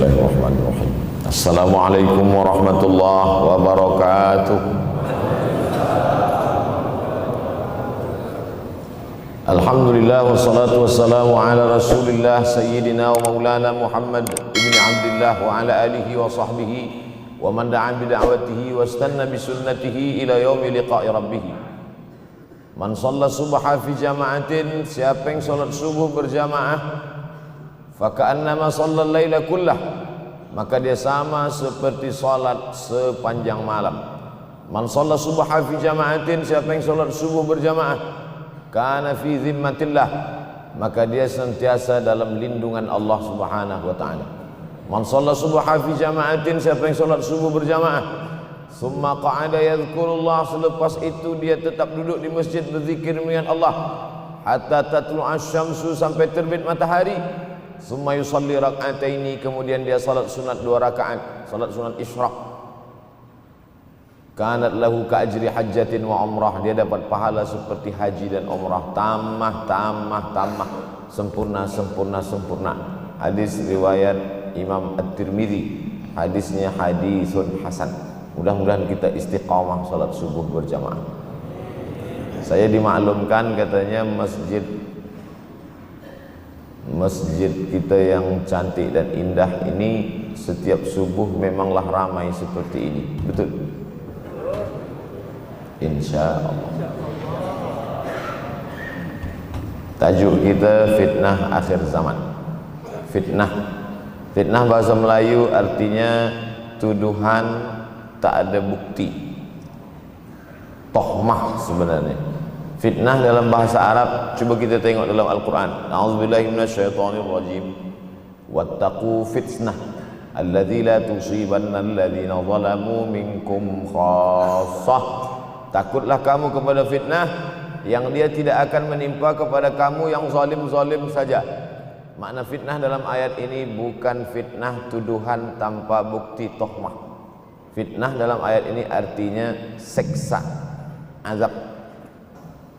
Bismillahirrahmanirrahim. Assalamualaikum warahmatullahi wabarakatuh. Alhamdulillah wassalatu wassalamu ala rasulillah sayyidina wa maulana Muhammad ibn Abdullah wa ala alihi wa sahbihi wa man da'a bi da'watihi wa istanna bi sunnatihi ila yaumi liqa'i rabbih. Man shalla subha fi jama'atin, siapa yang salat subuh berjamaah, faka'annama shallal laila kullah, maka dia sama seperti salat sepanjang malam. Man shalla subha fi jama'atin, siapa yang salat subuh berjamaah, kana fi zimmatillah, maka dia sentiasa dalam lindungan Allah Subhanahu wa taala. Man shalla subha fi jama'atin, siapa yang salat subuh berjamaah, summa qa'ada yadhkurullah, selepas itu dia tetap duduk di masjid berzikir dengan Allah hatta tatlu'a syamsu, sampai terbit matahari. Summa yusalli rak'ataini, kemudian dia salat sunat 2 rakaat, salat sunat isyraq. Kanat lahu ka'ajri hajjatin wa umrah, dia dapat pahala seperti haji dan umrah, tamah, sempurna. Hadis riwayat Imam At-Tirmidzi, hadisnya hadisun hasan. Mudah-mudahan kita istiqamah salat subuh berjamaah. Saya dimaklumkan katanya masjid kita yang cantik dan indah ini setiap subuh memanglah ramai seperti ini. Betul? Insya Allah. Tajuk kita fitnah akhir zaman. Fitnah bahasa Melayu artinya tuduhan tak ada bukti. Tohmah sebenarnya. Fitnah dalam bahasa Arab, coba kita tengok dalam Al-Quran. A'udzubillahi minasyaitonirrajim. Wattaqu fitnah alladzi la tusibanna alladzina zalamu minkum khassah. Takutlah kamu kepada fitnah yang dia tidak akan menimpa kepada kamu yang zalim-zalim saja. Makna fitnah dalam ayat ini bukan fitnah tuduhan tanpa bukti tohmah. Fitnah dalam ayat ini artinya seksa, azab.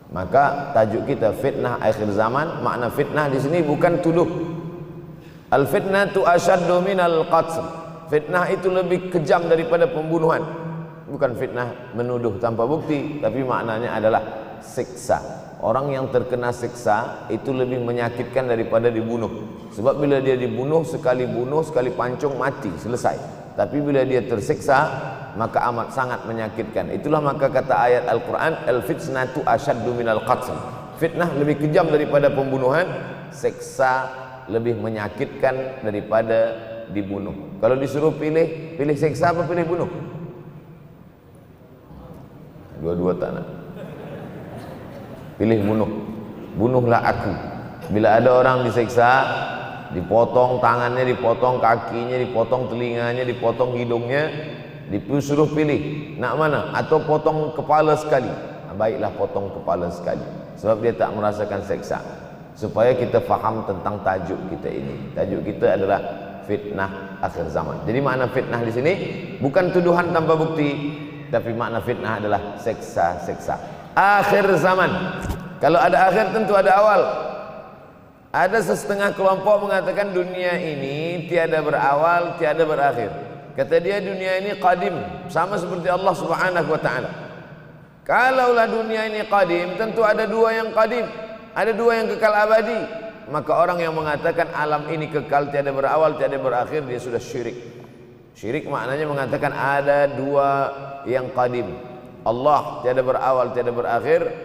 Maka tajuk kita fitnah akhir zaman. Makna fitnah di sini bukan tuduh. Al-fitnatu asyaddu minal qatl. Fitnah itu lebih kejam daripada pembunuhan. Bukan fitnah menuduh tanpa bukti, tapi maknanya adalah siksa. Orang yang terkena siksa itu lebih menyakitkan daripada dibunuh. Sebab bila dia dibunuh, sekali pancung mati, selesai. Tapi bila dia tersiksa, maka amat sangat menyakitkan. Itulah maka kata ayat Al-Quran, al-fitnatu asyaddu minal qatl. Fitnah lebih kejam daripada pembunuhan, siksa lebih menyakitkan daripada dibunuh. Kalau disuruh pilih siksa apa pilih bunuh? Dua-dua tak nak. Pilih bunuh. Bunuhlah aku. Bila ada orang disiksa, dipotong tangannya, dipotong kakinya, dipotong telinganya, dipotong hidungnya, disuruh pilih nak mana, atau potong kepala sekali. Baiklah potong kepala sekali, sebab dia tak merasakan siksa. Supaya kita faham tentang tajuk kita ini. Tajuk kita adalah fitnah akhir zaman. Jadi makna fitnah di sini bukan tuduhan tanpa bukti, tapi makna fitnah adalah seksa. Akhir zaman. Kalau ada akhir tentu ada awal. Ada setengah kelompok mengatakan dunia ini tiada berawal, tiada berakhir. Kata dia dunia ini qadim, sama seperti Allah Subhanahu wa taala. Kalaulah dunia ini qadim, tentu ada dua yang qadim, ada dua yang kekal abadi. Maka orang yang mengatakan alam ini kekal, tiada berawal, tiada berakhir, dia sudah syirik. Syirik maknanya mengatakan ada dua yang qadim. Allah tiada berawal, tiada berakhir.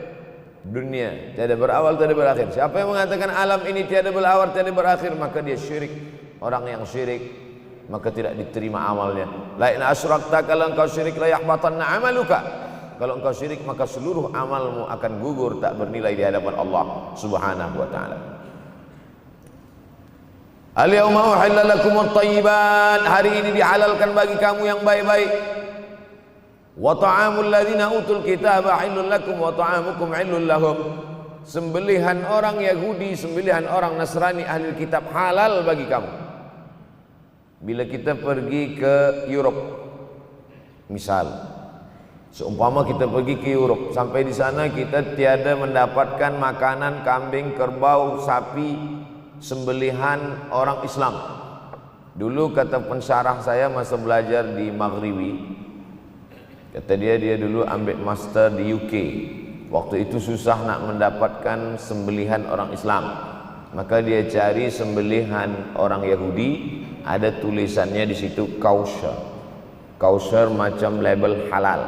Dunia tiada berawal, tiada berakhir. Siapa yang mengatakan alam ini tiada berawal, tiada berakhir, maka dia syirik. Orang yang syirik maka tidak diterima amalnya. La in asyrakta, kalau engkau syirik la yahbatanna amaluka. Kalau engkau syirik maka seluruh amalmu akan gugur, tak bernilai di hadapan Allah Subhanahu wa taala. Al-yawma uhilla lakumut thayyibat, hari ini dihalalkan bagi kamu yang baik-baik. Wa ta'amul ladzina utul kitaba halal lakum wa ta'amukum halal lahum. Sembelihan orang Yahudi, sembelihan orang Nasrani ahli kitab halal bagi kamu. Bila kita pergi ke Europe, misal seumpama kita pergi ke Europe, sampai di sana kita tiada mendapatkan makanan kambing, kerbau, sapi sembelihan orang Islam. Dulu kata pensyarah saya masa belajar di Maghribi, kata dia dulu ambil master di UK. Waktu itu susah nak mendapatkan sembelihan orang Islam, maka dia cari sembelihan orang Yahudi. Ada tulisannya di situ kosher, kosher macam label halal,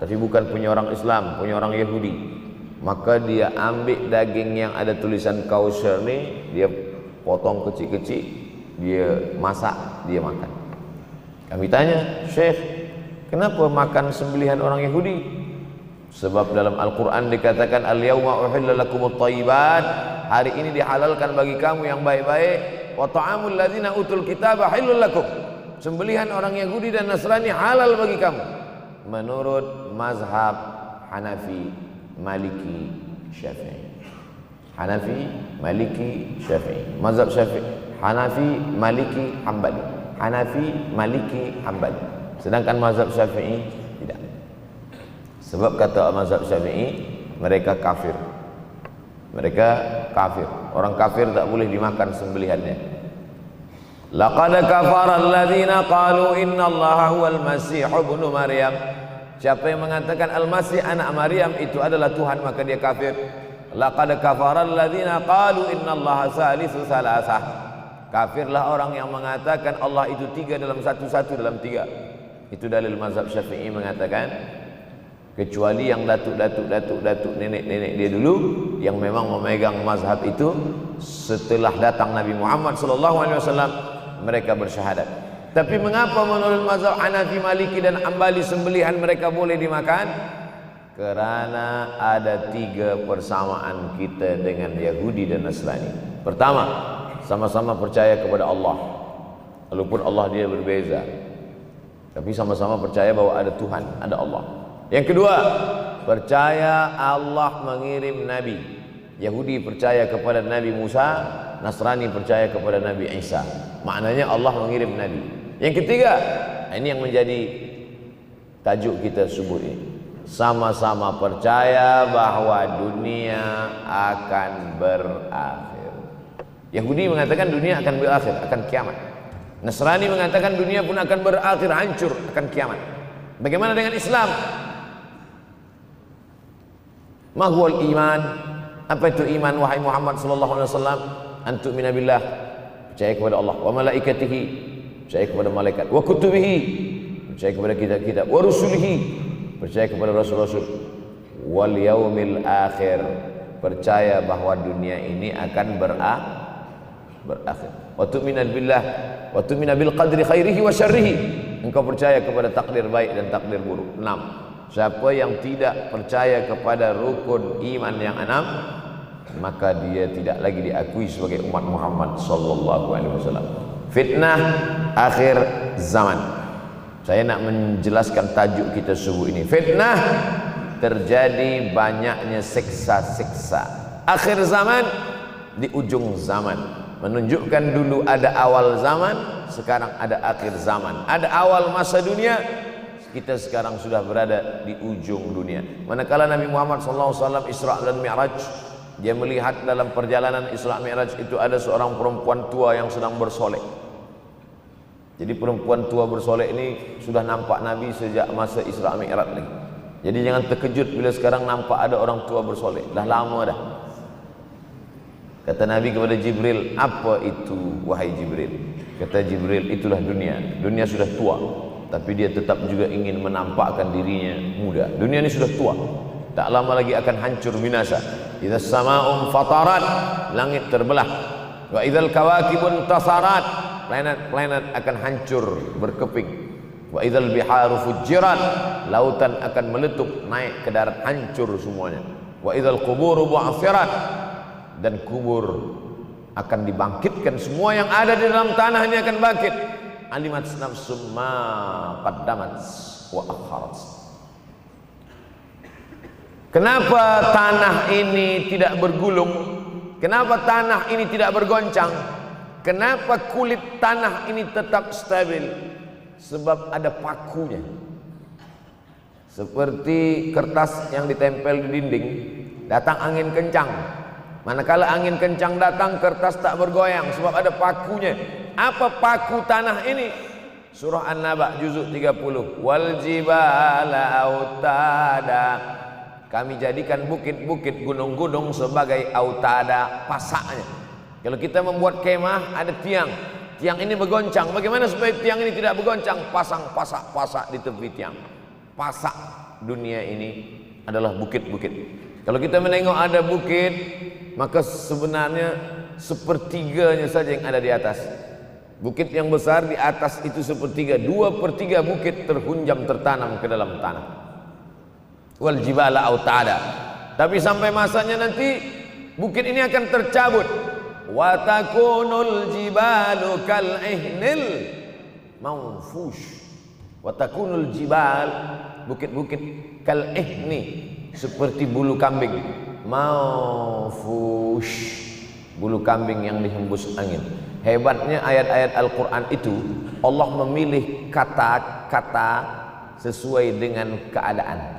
tapi bukan punya orang Islam, punya orang Yahudi. Maka dia ambil daging yang ada tulisan kosher ni, dia potong kecil-kecil, dia masak, dia makan. Kami tanya, Syekh, kenapa makan sembelihan orang Yahudi? Sebab dalam Al-Quran dikatakan al-yawma uhilla lakumut thayyibat, hari ini dihalalkan bagi kamu yang baik-baik. Wa ta'amul ladzina utul kitaba halal lakum, sembelihan orang Yahudi dan Nasrani halal bagi kamu. Menurut mazhab Hanafi, Maliki, Syafi'i. Hanafi, Maliki, Syafi'i. Mazhab Syafi'i, Hanafi, Maliki, Hambali. Hanafi, Maliki, Hambali. Sedangkan mazhab Syafi'i tidak. Sebab kata mazhab Syafi'i, mereka kafir. Mereka kafir. Orang kafir tak boleh dimakan sembelihannya. Laqad kafara alladzina qalu innallaha huwal masih ibnu Maryam. Siapa yang mengatakan Al-Masih anak Maryam itu adalah Tuhan, maka dia kafir. Laqad kafara alladzina qalu innallaha salisu salasah. Kafirlah orang yang mengatakan Allah itu tiga dalam satu, satu dalam tiga. Itu dalil mazhab Syafi'i mengatakan, kecuali yang datuk nenek dia dulu yang memang memegang mazhab itu setelah datang Nabi Muhammad SAW, mereka bersyahadat. Tapi mengapa menurut mazhab Hanafi, Maliki dan Hambali sembelihan mereka boleh dimakan? Karena ada tiga persamaan kita dengan Yahudi dan Nasrani. Pertama, sama-sama percaya kepada Allah, walaupun Allah dia berbeza, tapi sama-sama percaya bahwa ada Tuhan, ada Allah. Yang kedua, percaya Allah mengirim Nabi. Yahudi percaya kepada Nabi Musa, Nasrani percaya kepada Nabi Isa. Maknanya Allah mengirim Nabi. Yang ketiga, ini yang menjadi tajuk kita subuh ini, sama-sama percaya bahwa dunia akan berakhir. Yahudi mengatakan dunia akan berakhir, akan kiamat. Nasrani mengatakan dunia pun akan berakhir, hancur, akan kiamat. Bagaimana dengan Islam? Mahwal iman. Apa itu iman wahai Muhammad sallallahu alaihi wasallam? Antu'mina billah, percaya kepada Allah, wa malaikatihi, percaya kepada malaikat, wa kutubihi, percaya kepada kitab-kitab, wa rusulihi, percaya kepada rasul-rasul, wal yaumil akhir, percaya bahwa dunia ini akan berakhir. Wa tu'mina billah, wa tu'mina bil qadri khairihi wa syarrihi, engkau percaya kepada takdir baik dan takdir buruk. 6. Siapa yang tidak percaya kepada rukun iman yang 6, maka dia tidak lagi diakui sebagai umat Muhammad sallallahu alaihi wasallam. Fitnah akhir zaman. Saya nak menjelaskan tajuk kita subuh ini. Fitnah, terjadi banyaknya siksa-siksa. Akhir zaman, di ujung zaman. Menunjukkan dulu ada awal zaman, sekarang ada akhir zaman. Ada awal masa dunia, kita sekarang sudah berada di ujung dunia. Manakala Nabi Muhammad SAW Isra dan Mi'raj, dia melihat dalam perjalanan Isra Mi'raj itu ada seorang perempuan tua yang sedang bersolek. Jadi perempuan tua bersolek ini sudah nampak Nabi sejak masa Isra Mi'raj lagi. Jadi jangan terkejut bila sekarang nampak ada orang tua bersolek. Dah lama dah. Kata Nabi kepada Jibril, apa itu wahai Jibril? Kata Jibril, itulah dunia. Dunia sudah tua, tapi dia tetap juga ingin menampakkan dirinya muda. Dunia ini sudah tua, tak lama lagi akan hancur binasa. Idza sama'un fatarat, langit terbelah. Wa idzal kawakibun tasarat, planet-planet akan hancur berkeping. Wa idzal biharu fujirat, lautan akan meletup naik ke darat, hancur semuanya. Wa idzal quburu bu'athirat, dan kubur akan dibangkitkan, semua yang ada di dalam tanah ini akan bangkit. Alimat nafsum ma qaddamat wa akharat. Kenapa tanah ini tidak bergulung? Kenapa tanah ini tidak bergoncang? Kenapa kulit tanah ini tetap stabil? Sebab ada pakunya. Seperti kertas yang ditempel di dinding, datang angin kencang. Manakala angin kencang datang, kertas tak bergoyang sebab ada pakunya. Apa paku tanah ini? Surah An-Naba juzuk 30. Wal jibala autada. Kami jadikan bukit-bukit, gunung-gunung sebagai autada, pasaknya. Kalau kita membuat kemah ada tiang. Tiang ini bergoncang. Bagaimana supaya tiang ini tidak bergoncang? Pasang pasak-pasak di tepi tiang. Pasak dunia ini adalah bukit-bukit. Kalau kita menengok ada bukit, maka sebenarnya sepertiganya saja yang ada di atas. Bukit yang besar di atas itu sepertiga, 2/3 bukit terhunjam tertanam ke dalam tanah. Wal jibala autada. Tapi sampai masanya nanti bukit ini akan tercabut. Wa takunul jibalu kal ihnil manfush. Wa takunul jibal, bukit-bukit kal ihni, seperti bulu kambing. Manfush, bulu kambing yang dihembus angin. Hebatnya ayat-ayat Al-Quran itu Allah memilih kata-kata sesuai dengan keadaan.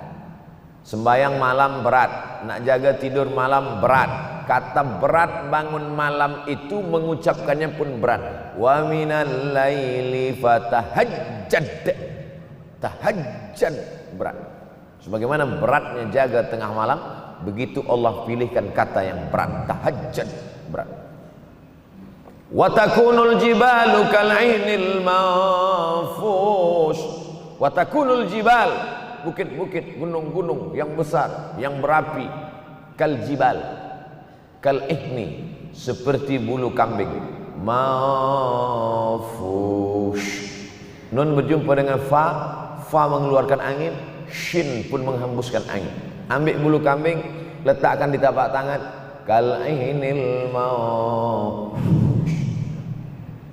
Sembayang malam berat, nak jaga tidur malam berat. Kata berat bangun malam itu mengucapkannya pun berat. Wa minal laili fatahajjad. Tahajjad berat. Sebagaimana beratnya jaga tengah malam, begitu Allah pilihkan kata yang berat. Tahajjad berat. Wa takunul jibalu kal ainil manfush. Wa takunul jibal, bukit-bukit, gunung-gunung yang besar, yang berapi, kal jibal, kal ihni, seperti bulu kambing. Manfush. Nun berjumpa dengan fa, fa mengeluarkan angin, shin pun menghembuskan angin. Ambil bulu kambing, letakkan di tapak tangan, kal ainil manfush.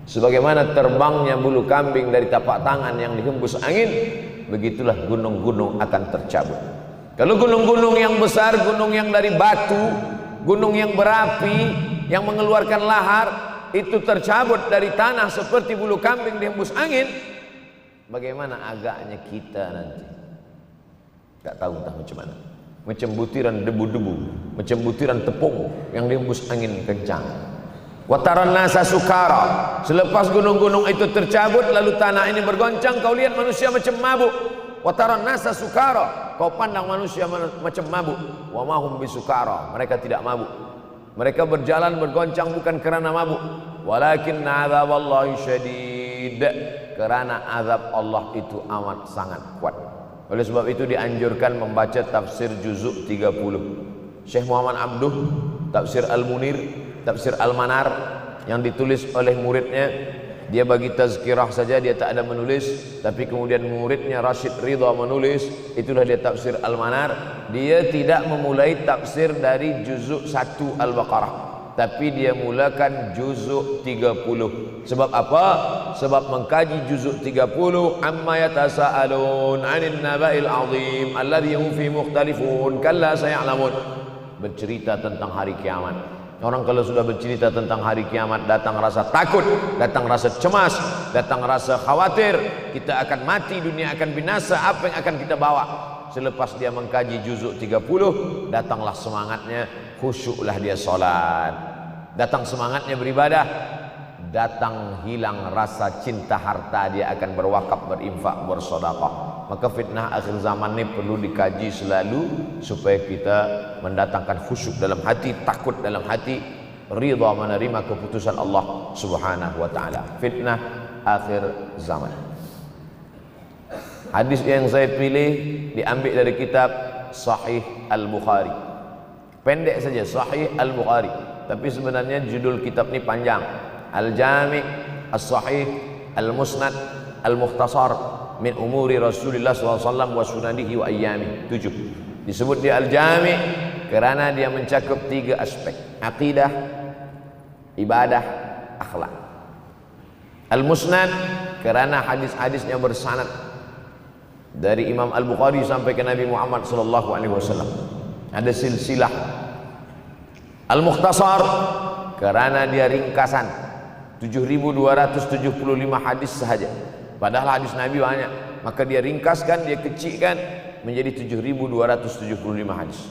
Sebagaimana terbangnya bulu kambing dari tapak tangan yang dihembus angin, begitulah gunung-gunung akan tercabut. Kalau gunung-gunung yang besar, gunung yang dari batu, gunung yang berapi, yang mengeluarkan lahar, itu tercabut dari tanah seperti bulu kambing dihembus angin, bagaimana agaknya kita nanti? Tak tahu entah macam mana. Macam butiran debu-debu, macam butiran tepung yang dihembus angin kencang. Wataran nasa sukara. Selepas gunung-gunung itu tercabut, lalu tanah ini bergoncang, kau lihat manusia macam mabuk. Wataran nasa sukara. Kau pandang manusia macam mabuk. Wa mahum bisukara. Mereka tidak mabuk. Mereka berjalan bergoncang bukan kerana mabuk. Walakin azaballahi syadid. Kerana azab Allah itu amat sangat kuat. Oleh sebab itu dianjurkan membaca tafsir juzuk 30. Syekh Muhammad Abduh, tafsir Al-Munir, tafsir Al-Manar yang ditulis oleh muridnya. Dia bagi tazkirah saja, dia tak ada menulis. Tapi kemudian muridnya Rashid Ridha menulis. Itulah dia tafsir Al-Manar. Dia tidak memulai tafsir dari juzuk 1 Al-Baqarah, tapi dia mulakan juzuk 30. Sebab apa? Sebab mengkaji juzuk 30, amma yatasaalun 'anil naba'il 'azim alladhi hum fi mukhtalifun kalla saya'lamun. Bercerita tentang hari kiamat. Orang kalau sudah bercerita tentang hari kiamat, datang rasa takut, datang rasa cemas, datang rasa khawatir, kita akan mati, dunia akan binasa, apa yang akan kita bawa? Selepas dia mengkaji juzuk 30, datanglah semangatnya, khusyuklah dia solat, datang semangatnya beribadah, datang hilang rasa cinta harta, dia akan berwakaf, berinfak, bersedekah. Maka fitnah akhir zaman ini perlu dikaji selalu supaya kita mendatangkan khusyuk dalam hati, takut dalam hati, ridha menerima keputusan Allah Subhanahu wa taala. Fitnah akhir zaman. Hadis yang saya pilih diambil dari kitab Sahih Al-Bukhari. Pendek saja, Sahih Al-Bukhari. Tapi sebenarnya judul kitab ini panjang. Al-Jami' As-Sahih Al-Musnad Al-Mukhtasar min umuri Rasulullah SAW wa sunanihi wa ayyami. 7. Disebut dia Al-Jami' kerana dia mencakup 3 aspek: akidah, ibadah, akhlak. Al-Musnad kerana hadis-hadisnya bersanad dari Imam Al-Bukhari sampai ke Nabi Muhammad SAW. Ada silsilah. Al-Mukhtasar kerana dia ringkasan, 7.275 hadis sahaja. Padahal hadis Nabi banyak, maka dia ringkaskan, dia kecilkan menjadi 7.275 hadis.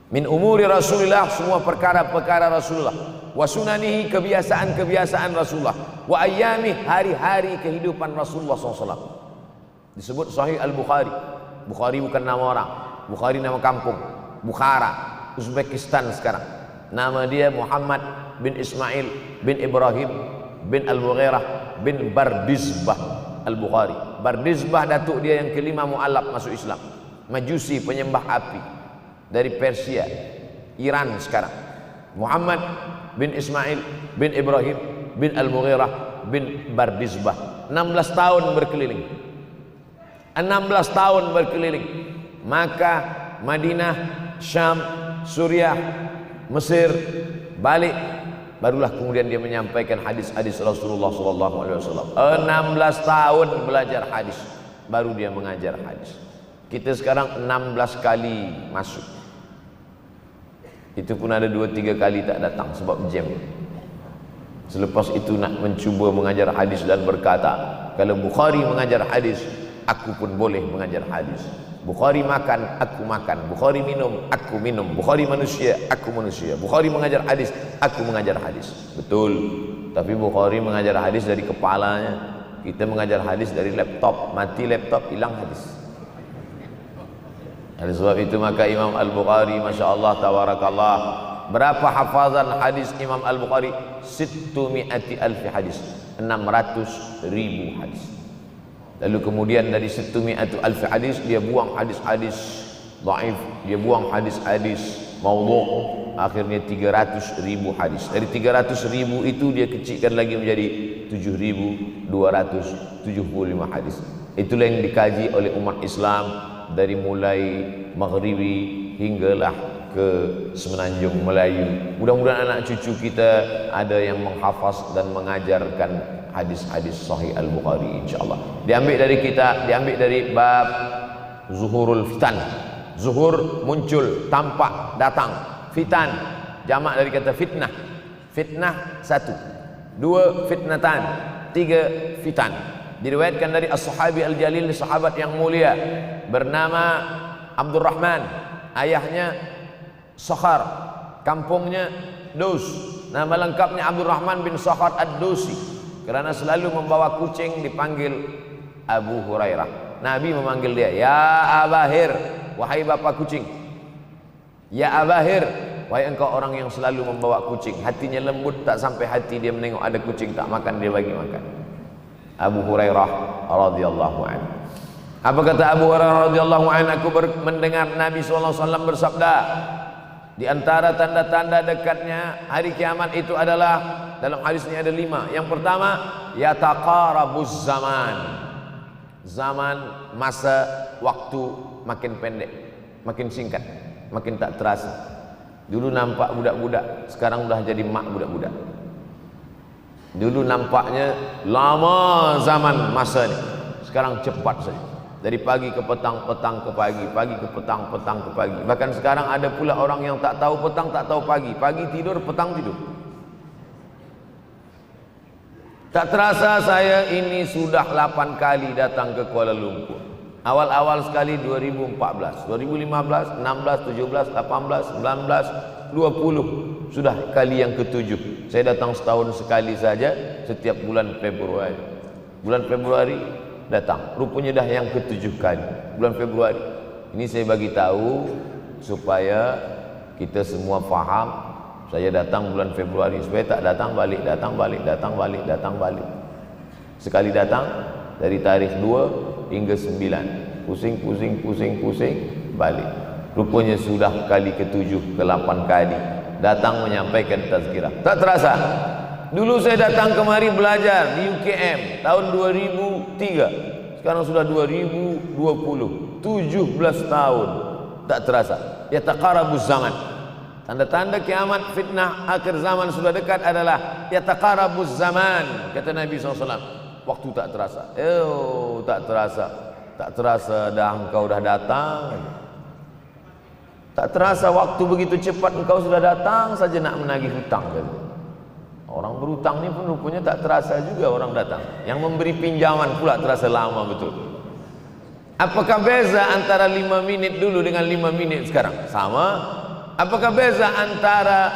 Min umuri Rasulullah, semua perkara-perkara Rasulullah. Wa sunanihi, kebiasaan-kebiasaan Rasulullah. Wa ayyamih, hari-hari kehidupan Rasulullah SAW. Disebut Sahih Al-Bukhari. Bukhari bukan nama orang, Bukhari nama kampung, Bukhara, Uzbekistan sekarang. Nama dia Muhammad bin Ismail bin Ibrahim bin Al-Mughirah bin Bardizbah Al-Bukhari. Bardizbah datuk dia yang kelima mu'alaf masuk Islam. Majusi, penyembah api, dari Persia, Iran sekarang. Muhammad bin Ismail bin Ibrahim bin Al-Mughirah bin Bardizbah. 16 tahun berkeliling. 16 tahun berkeliling. Makkah, Madinah, Syam, Suriah, Mesir, balik, barulah kemudian dia menyampaikan hadis-hadis Rasulullah SAW. 16 tahun belajar hadis, baru dia mengajar hadis. Kita sekarang 16 kali masuk, itu pun ada 2-3 kali tak datang sebab jam. Selepas itu nak mencuba mengajar hadis dan berkata, kalau Bukhari mengajar hadis, aku pun boleh mengajar hadis. Bukhari makan, aku makan. Bukhari minum, aku minum. Bukhari manusia, aku manusia. Bukhari mengajar hadis, aku mengajar hadis. Betul. Tapi Bukhari mengajar hadis dari kepalanya. Kita mengajar hadis dari laptop. Mati laptop, hilang hadis. Oleh sebab itu maka Imam Al-Bukhari, Masya Allah, Tabarakallah, berapa hafazan hadis Imam Al-Bukhari? 600,000 hadis, 600,000 hadis. Lalu kemudian dari 100,000 hadis dia buang hadis-hadis dhaif, dia buang hadis-hadis maudhu', akhirnya 300,000 hadis. Dari 300,000 itu dia kecilkan lagi menjadi 7.275 hadis. Itulah yang dikaji oleh umat Islam dari mulai Maghribi hinggalah ke Semenanjung Melayu. Mudah-mudahan anak cucu kita ada yang menghafaz dan mengajarkan hadis-hadis Sahih Al-Bukhari, insyaAllah. Diambil dari kita, diambil dari bab zuhurul fitan. Zuhur, muncul, tampak, datang. Fitan, jamak dari kata fitnah. Fitnah 1, 2 fitnatan, 3 fitan. Diriwayatkan dari as-sahabi al-jalil, sahabat yang mulia, bernama Abdurrahman, ayahnya Sakhar, kampungnya Dus. Nama lengkapnya Abdurrahman bin Sakhar ad-Dusi. Kerana selalu membawa kucing dipanggil Abu Hurairah. Nabi memanggil dia, ya Abahir, wahai bapak kucing. Ya Abahir, wahai engkau orang yang selalu membawa kucing. Hatinya lembut, tak sampai hati dia menengok ada kucing tak makan, dia bagi makan. Abu Hurairah radhiyallahu anhu. Apa kata Abu Hurairah radhiyallahu anhu? Aku mendengar Nabi SAW bersabda, di antara tanda-tanda dekatnya hari kiamat itu adalah, dalam hadis ini ada 5. Yang pertama, yataqarabuz zaman. Zaman, masa, waktu makin pendek, makin singkat, makin tak terasa. Dulu nampak budak-budak, sekarang sudah jadi mak budak-budak. Dulu nampaknya lama zaman masa ini, sekarang cepat saja. Dari pagi ke petang, petang ke pagi, pagi ke petang, petang ke pagi. Bahkan sekarang ada pula orang yang tak tahu petang, tak tahu pagi. Pagi tidur, petang tidur. Tak terasa saya ini sudah 8 kali datang ke Kuala Lumpur. Awal-awal sekali 2014, 2015, 16, 17, 18, 19, 20. Sudah kali yang ke-7. Saya datang setahun sekali saja, setiap bulan Februari. Bulan Februari datang, rupanya dah yang ke-7 kali bulan Februari. Ini saya bagi tahu supaya kita semua faham. Saya datang bulan Februari, supaya tak datang balik, datang balik, datang balik, datang balik. Sekali datang dari tarikh 2 hingga 9, pusing, pusing, pusing, pusing, balik. Rupanya sudah kali ke-7, ke-8 kali datang menyampaikan tazkirah. Tak terasa. Dulu saya datang kemari belajar di UKM tahun 2003. Sekarang sudah 2020, 17 tahun. Tak terasa. Yataqarabuz zaman. Tanda-tanda kiamat, fitnah akhir zaman sudah dekat adalah yataqarabuz zaman, kata Nabi SAW. Waktu tak terasa. Tak terasa. Tak terasa dah engkau dah datang. Tak terasa waktu begitu cepat, engkau sudah datang saja nak menagih hutang. Orang berhutang ni pun rupanya tak terasa juga orang datang. Yang memberi pinjaman pula terasa lama betul. Apakah beza antara 5 minit dulu dengan 5 minit sekarang? Sama. Apakah beza antara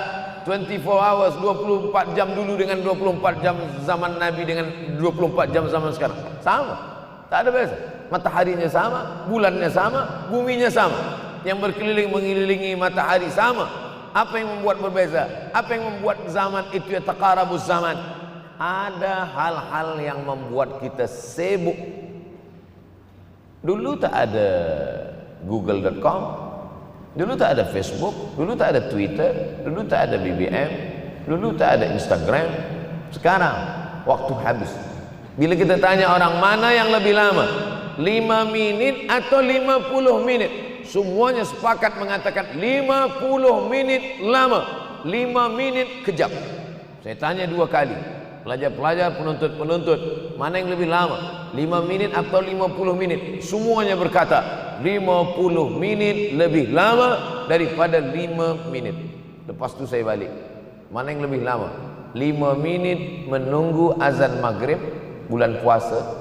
24 hours 24 jam dulu dengan 24 jam zaman Nabi dengan 24 jam zaman sekarang? Sama, tak ada beza. Mataharinya sama, bulannya sama, buminya sama, yang berkeliling mengelilingi matahari sama. Apa yang membuat berbeza? Apa yang membuat zaman itu yataqarabuz zaman? Ada hal-hal yang membuat kita sibuk. Dulu tak ada google.com, dulu tak ada Facebook, dulu tak ada Twitter, dulu tak ada BBM, dulu tak ada Instagram. Sekarang waktu habis. Bila kita tanya orang mana yang lebih lama, 5 minit atau 50 menit, semuanya sepakat mengatakan 50 menit lama, 5 menit kejam. Saya tanya 2 kali, pelajar-pelajar, penuntut-penuntut, mana yang lebih lama, 5 menit atau 50 menit? Semuanya berkata 50 menit lebih lama daripada 5 menit. Lepas tu saya balik, mana yang lebih lama? 5 menit menunggu azan maghrib bulan puasa,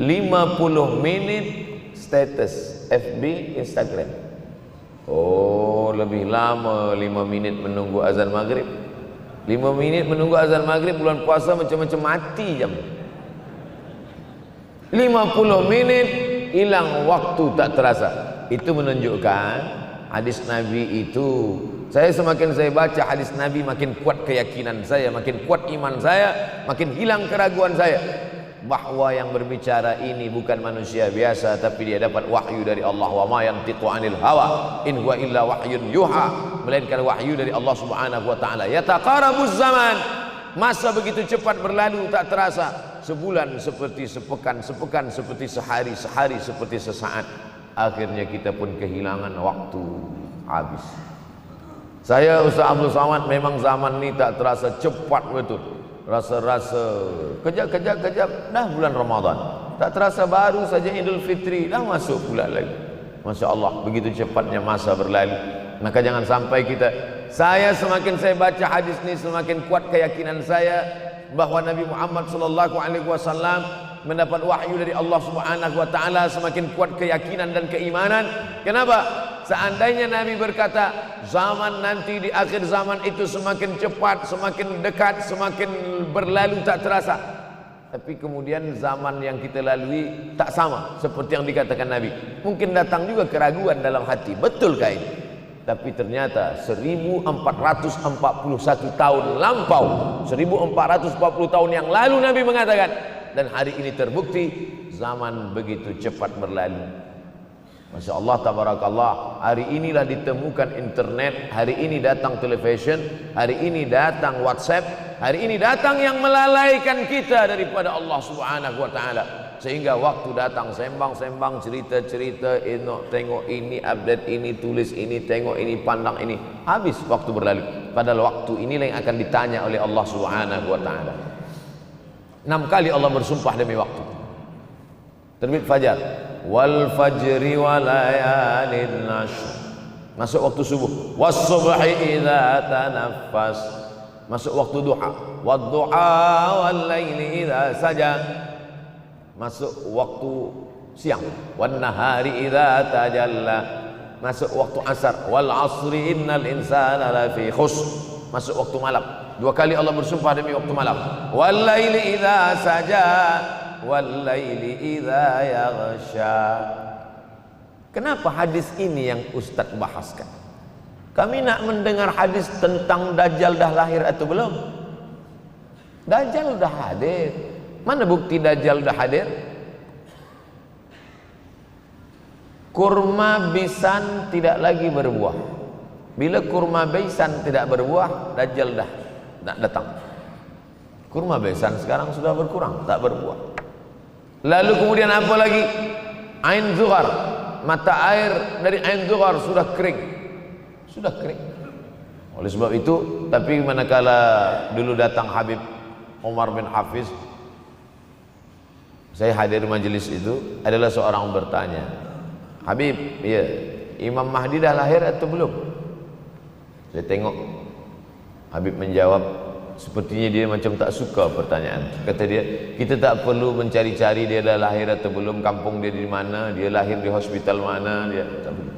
50 menit status FB, Instagram. Oh, lebih lama 5 minit menunggu azan maghrib. 5 minit menunggu azan maghrib bulan puasa macam-macam mati jam. 50 menit hilang waktu tak terasa. Itu menunjukkan hadis Nabi itu, saya semakin saya baca hadis Nabi makin kuat keyakinan saya, makin kuat iman saya, makin hilang keraguan saya bahwa yang berbicara ini bukan manusia biasa, tapi dia dapat wahyu dari Allah. Wa ma yantiqu anil hawa in huwa illa wahyun yuha, melainkan wahyu dari Allah Subhanahu wa taala. Yataqarabuz zaman, masa begitu cepat berlalu tak terasa. Sebulan seperti sepekan, sepekan seperti sehari, sehari seperti sesaat. Akhirnya kita pun kehilangan waktu, habis. Saya Ustaz Abdul Somad, memang zaman ini tak terasa, cepat betul. Rasa-rasa kejap-kejap dah bulan Ramadan, tak terasa baru saja Idul Fitri dah masuk pula lagi. Masya Allah, begitu cepatnya masa berlalu. Maka jangan sampai kita, saya semakin saya baca hadis ini semakin kuat keyakinan saya bahwa Nabi Muhammad sallallahu alaihi wasallam mendapat wahyu dari Allah Subhanahu wa taala, semakin kuat keyakinan dan keimanan. Kenapa? Seandainya Nabi berkata zaman nanti di akhir zaman itu semakin cepat, semakin dekat, semakin berlalu tak terasa, tapi kemudian zaman yang kita lalui tak sama seperti yang dikatakan Nabi. Mungkin datang juga keraguan dalam hati, betulkah ini? Tapi ternyata 1441 tahun lampau, 1440 tahun yang lalu Nabi mengatakan, dan hari ini terbukti zaman begitu cepat berlalu. Masya Allah, tabarakallah. Hari inilah ditemukan internet, hari ini datang television, hari ini datang WhatsApp, hari ini datang yang melalaikan kita daripada Allah Subhanahu wa taala. Sehingga waktu datang sembang-sembang, cerita-cerita, tengok ini, update ini, tulis ini, tengok ini, pandang ini, habis waktu berlalu. Padahal waktu inilah yang akan ditanya oleh Allah Subhanahu wa taala. 6 kali Allah bersumpah demi waktu. Terbit fajar, wal fajri wa layalin nashr, masuk waktu subuh, was subhi idza tanaffas, masuk waktu duha, wad duha wal laili idza saja, masuk waktu siang, wan nahari idza tajalla, masuk waktu asar, wal asri innal insana lafi khusr, masuk waktu malam. 2 kali Allah bersumpah demi waktu malam, wal laili idza saja wal laili idza yaghsha. Kenapa hadis ini yang Ustaz bahaskan? Kami nak mendengar hadis tentang Dajjal dah lahir atau belum? Dajjal dah hadir. Mana bukti Dajjal dah hadir? Kurma bisan tidak lagi berbuah. Bila kurma bisan tidak berbuah, Dajjal dah nak datang. Kurma bisan sekarang sudah berkurang, tak berbuah. Lalu kemudian apa lagi? Ain Zuhar, mata air dari Ain Zuhar sudah kering. Sudah kering. Oleh sebab itu, tapi manakala dulu datang Habib Umar bin Hafiz, saya hadir majelis itu, adalah seorang bertanya, Habib, ya, Imam Mahdi dah lahir atau belum? Saya tengok Habib menjawab, sepertinya dia macam tak suka pertanyaan. Kata dia, kita tak perlu mencari-cari dia dah lahir atau belum, kampung dia di mana, dia lahir di hospital mana, dia tak perlu.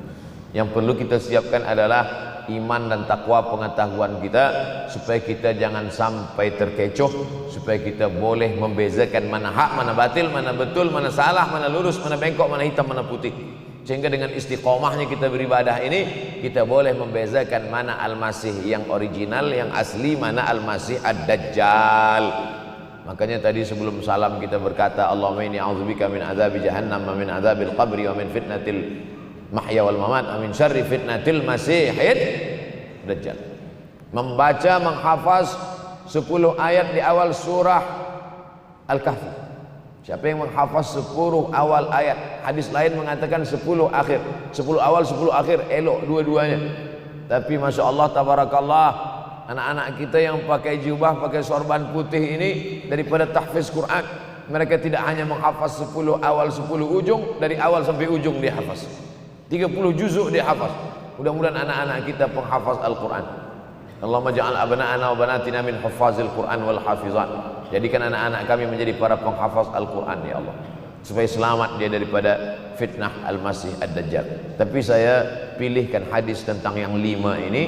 Yang perlu kita siapkan adalah iman dan takwa pengetahuan kita, supaya kita jangan sampai terkecoh, supaya kita boleh membezakan mana hak, mana batil, mana betul, mana salah, mana lurus, mana bengkok, mana hitam, mana putih. Sehingga dengan istiqomahnya kita beribadah ini, kita boleh membezakan mana Al-Masih yang original, yang asli, mana Al-Masih Ad-Dajjal. Makanya tadi sebelum salam kita berkata, Allahumma inni a'udzubika min azabi jahannam wa min azabil qabri wa min fitnatil mahya wal mamat wa min syarri fitnatil masihid dajjal. Membaca, menghafaz 10 ayat di awal surah Al-Kahfi. Siapa yang menghafaz 10 awal ayat, hadis lain mengatakan 10 akhir, 10 awal 10 akhir, elok dua-duanya. Tapi Masya Allah, tabarakallah, anak-anak kita yang pakai jubah, pakai sorban putih ini, daripada tahfiz Quran, mereka tidak hanya menghafaz 10 awal 10 ujung, dari awal sampai ujung dia hafaz 30 juzuk dia hafaz. Mudah-mudahan anak-anak kita penghafaz Al-Quran. Allahumma ja'al abna'ana wa banatina min huffazil Quran wal hafizat. Jadikan anak-anak kami menjadi para penghafaz Al-Quran ya Allah, supaya selamat dia daripada fitnah Al-Masih Ad-Dajjal. Tapi saya pilihkan hadis tentang yang 5 ini.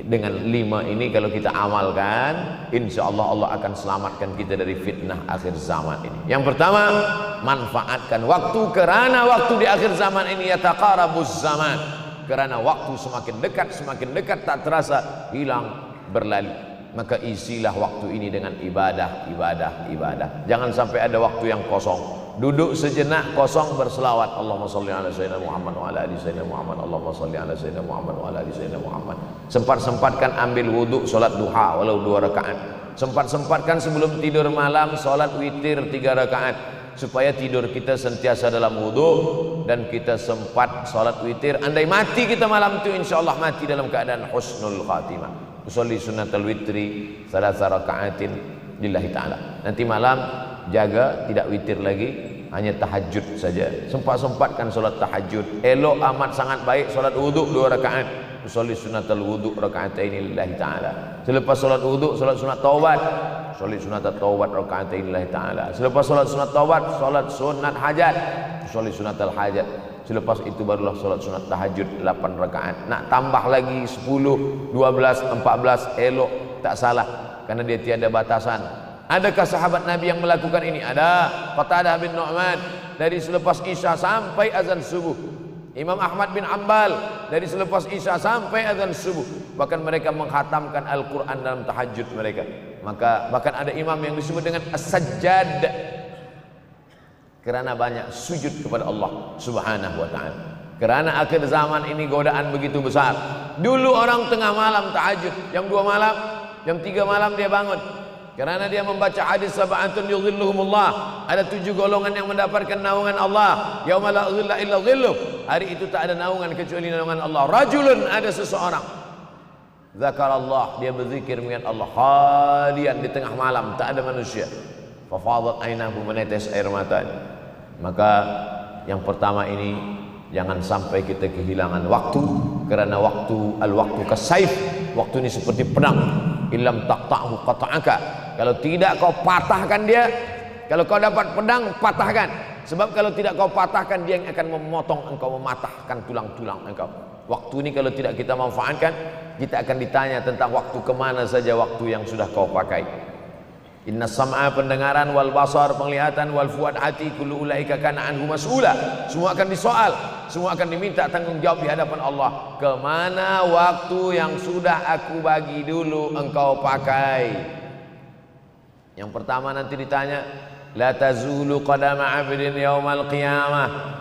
Dengan 5 ini kalau kita amalkan, insya Allah Allah akan selamatkan kita dari fitnah akhir zaman ini. Yang pertama, manfaatkan waktu, kerana waktu di akhir zaman ini yataqarabuz zaman, kerana waktu semakin dekat tak terasa, hilang berlalu. Maka isilah waktu ini dengan ibadah. Jangan sampai ada waktu yang kosong. Duduk sejenak kosong berselawat, Allahumma sholli ala sayyidina Muhammad wa ala ali sayyidina Muhammad, Allahumma sholli ala sayyidina Muhammad wa ala ali sayyidina Muhammad. Sempat-sempatkan ambil wudu, solat duha walau 2 rakaat. Sempat-sempatkan sebelum tidur malam solat witir 3 rakaat, supaya tidur kita sentiasa dalam wudu dan kita sempat solat witir. Andai mati kita malam itu, insyaallah mati dalam keadaan husnul khatimah. Usolli sunnatal witri 3 rakaatin lillahi ta'ala. Nanti malam jaga tidak witir lagi, hanya tahajud saja. Sempat-sempatkan solat tahajud. Elok amat sangat baik solat wudu 2 rakaat. Usolli sunnatal wudu rakaatain lillahi ta'ala. Selepas solat wudu, solat sunat taubat. Usolli sunnatat taubat rakaatain lillahi ta'ala. Selepas solat sunat taubat, solat sunat hajat. Usolli sunnatal hajat. Selepas itu barulah solat sunat tahajud 8 rakaat. Nak tambah lagi 10, 12, 14, elok, tak salah, karena dia tiada batasan. Adakah sahabat Nabi yang melakukan ini? Ada. Qatadah bin Nu'man, dari selepas Isya sampai azan subuh. Imam Ahmad bin Ambal, dari selepas Isya sampai azan subuh. Bahkan mereka menghatamkan Al-Quran dalam tahajud mereka. Maka bahkan ada imam yang disebut dengan As-Sajjad, kerana banyak sujud kepada Allah Subhanahu wa ta'ala. Kerana akhir zaman ini godaan begitu besar. Dulu orang tengah malam tahajud, jam 2 malam, jam 3 malam dia bangun, kerana dia membaca hadis sab'atun yudhilluhumullah. Ada 7 golongan yang mendapatkan naungan Allah. Yauma la dhilla illa dhilluh. Hari itu tak ada naungan kecuali naungan Allah. Rajulun, ada seseorang, zakarallah, dia berzikir mengingat Allah, khalian, di tengah malam, tak ada manusia. Fafadat ainahu, menetes air matanya. Maka yang pertama ini, jangan sampai kita kehilangan waktu, kerana waktu, al-waktu kasaif, waktu ini seperti pedang. Illam taqta'hu qata'aka, kalau tidak kau patahkan dia. Kalau kau dapat pedang, patahkan. Sebab kalau tidak kau patahkan, dia yang akan memotong engkau, mematahkan tulang-tulang engkau. Waktu ini kalau tidak kita manfaatkan, kita akan ditanya tentang waktu, kemana saja waktu yang sudah kau pakai. Inna sam'a, pendengaran, wal basar, penglihatan, wal fuad, hati, kullu ulaika kana anhu mas'ula. Semua akan disoal, semua akan diminta tanggung jawab di hadapan Allah. Kemana waktu yang sudah aku bagi dulu engkau pakai? Yang pertama nanti ditanya, la tazulu qadama 'abdin yaumal qiyamah.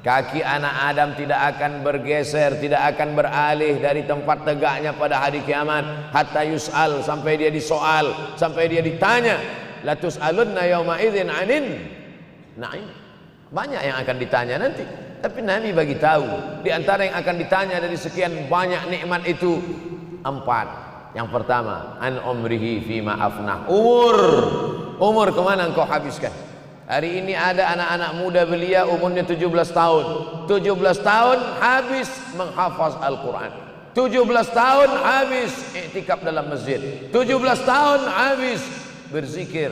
Kaki anak Adam tidak akan bergeser, tidak akan beralih dari tempat tegaknya pada hari kiamat, hatta yus'al, sampai dia disoal, sampai dia ditanya. La tus'alunna yauma idzin 'anin na'im. Banyak yang akan ditanya nanti, tapi Nabi bagi tahu di antara yang akan ditanya dari sekian banyak nikmat itu 4. Yang pertama, an umrihi fima afnah. Umur kemana engkau habiskan? Hari ini ada anak-anak muda belia umurnya 17 tahun. 17 tahun habis menghafaz Al-Quran. 17 tahun habis iktikaf dalam masjid. 17 tahun habis berzikir,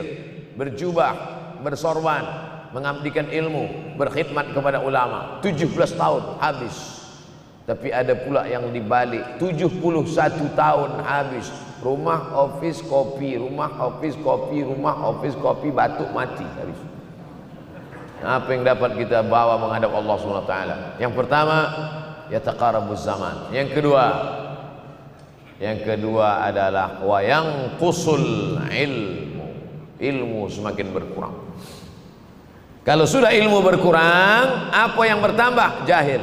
berjubah, bersorban, mengabdikan ilmu, berkhidmat kepada ulama. 17 tahun habis. Tapi ada pula yang dibalik 71 tahun habis. Rumah, office, kopi, rumah, office, kopi, rumah, office, kopi, batuk, mati habis. Apa yang dapat kita bawa menghadap Allah SWT? Yang pertama, yataqarabuz zaman. Yang kedua adalah wa yanqusul ilmu. Ilmu semakin berkurang. Kalau sudah ilmu berkurang, apa yang bertambah? Jahil.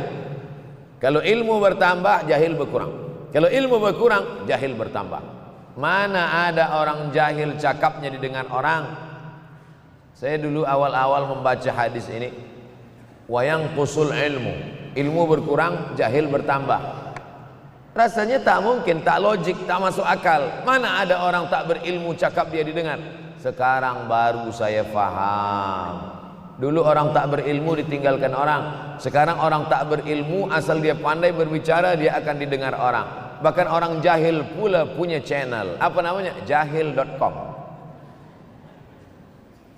Kalau ilmu bertambah, jahil berkurang. Kalau ilmu berkurang, jahil bertambah. Mana ada orang jahil cakapnya didengar orang? Saya dulu awal-awal membaca hadis ini, wa yanqusul ilmu. Ilmu berkurang, jahil bertambah. Rasanya tak mungkin, tak logik, tak masuk akal. Mana ada orang tak berilmu cakap dia didengar? Sekarang baru saya faham. Dulu orang tak berilmu ditinggalkan orang. Sekarang orang tak berilmu asal dia pandai berbicara, dia akan didengar orang. Bahkan orang jahil pula punya channel. Apa namanya? Jahil.com.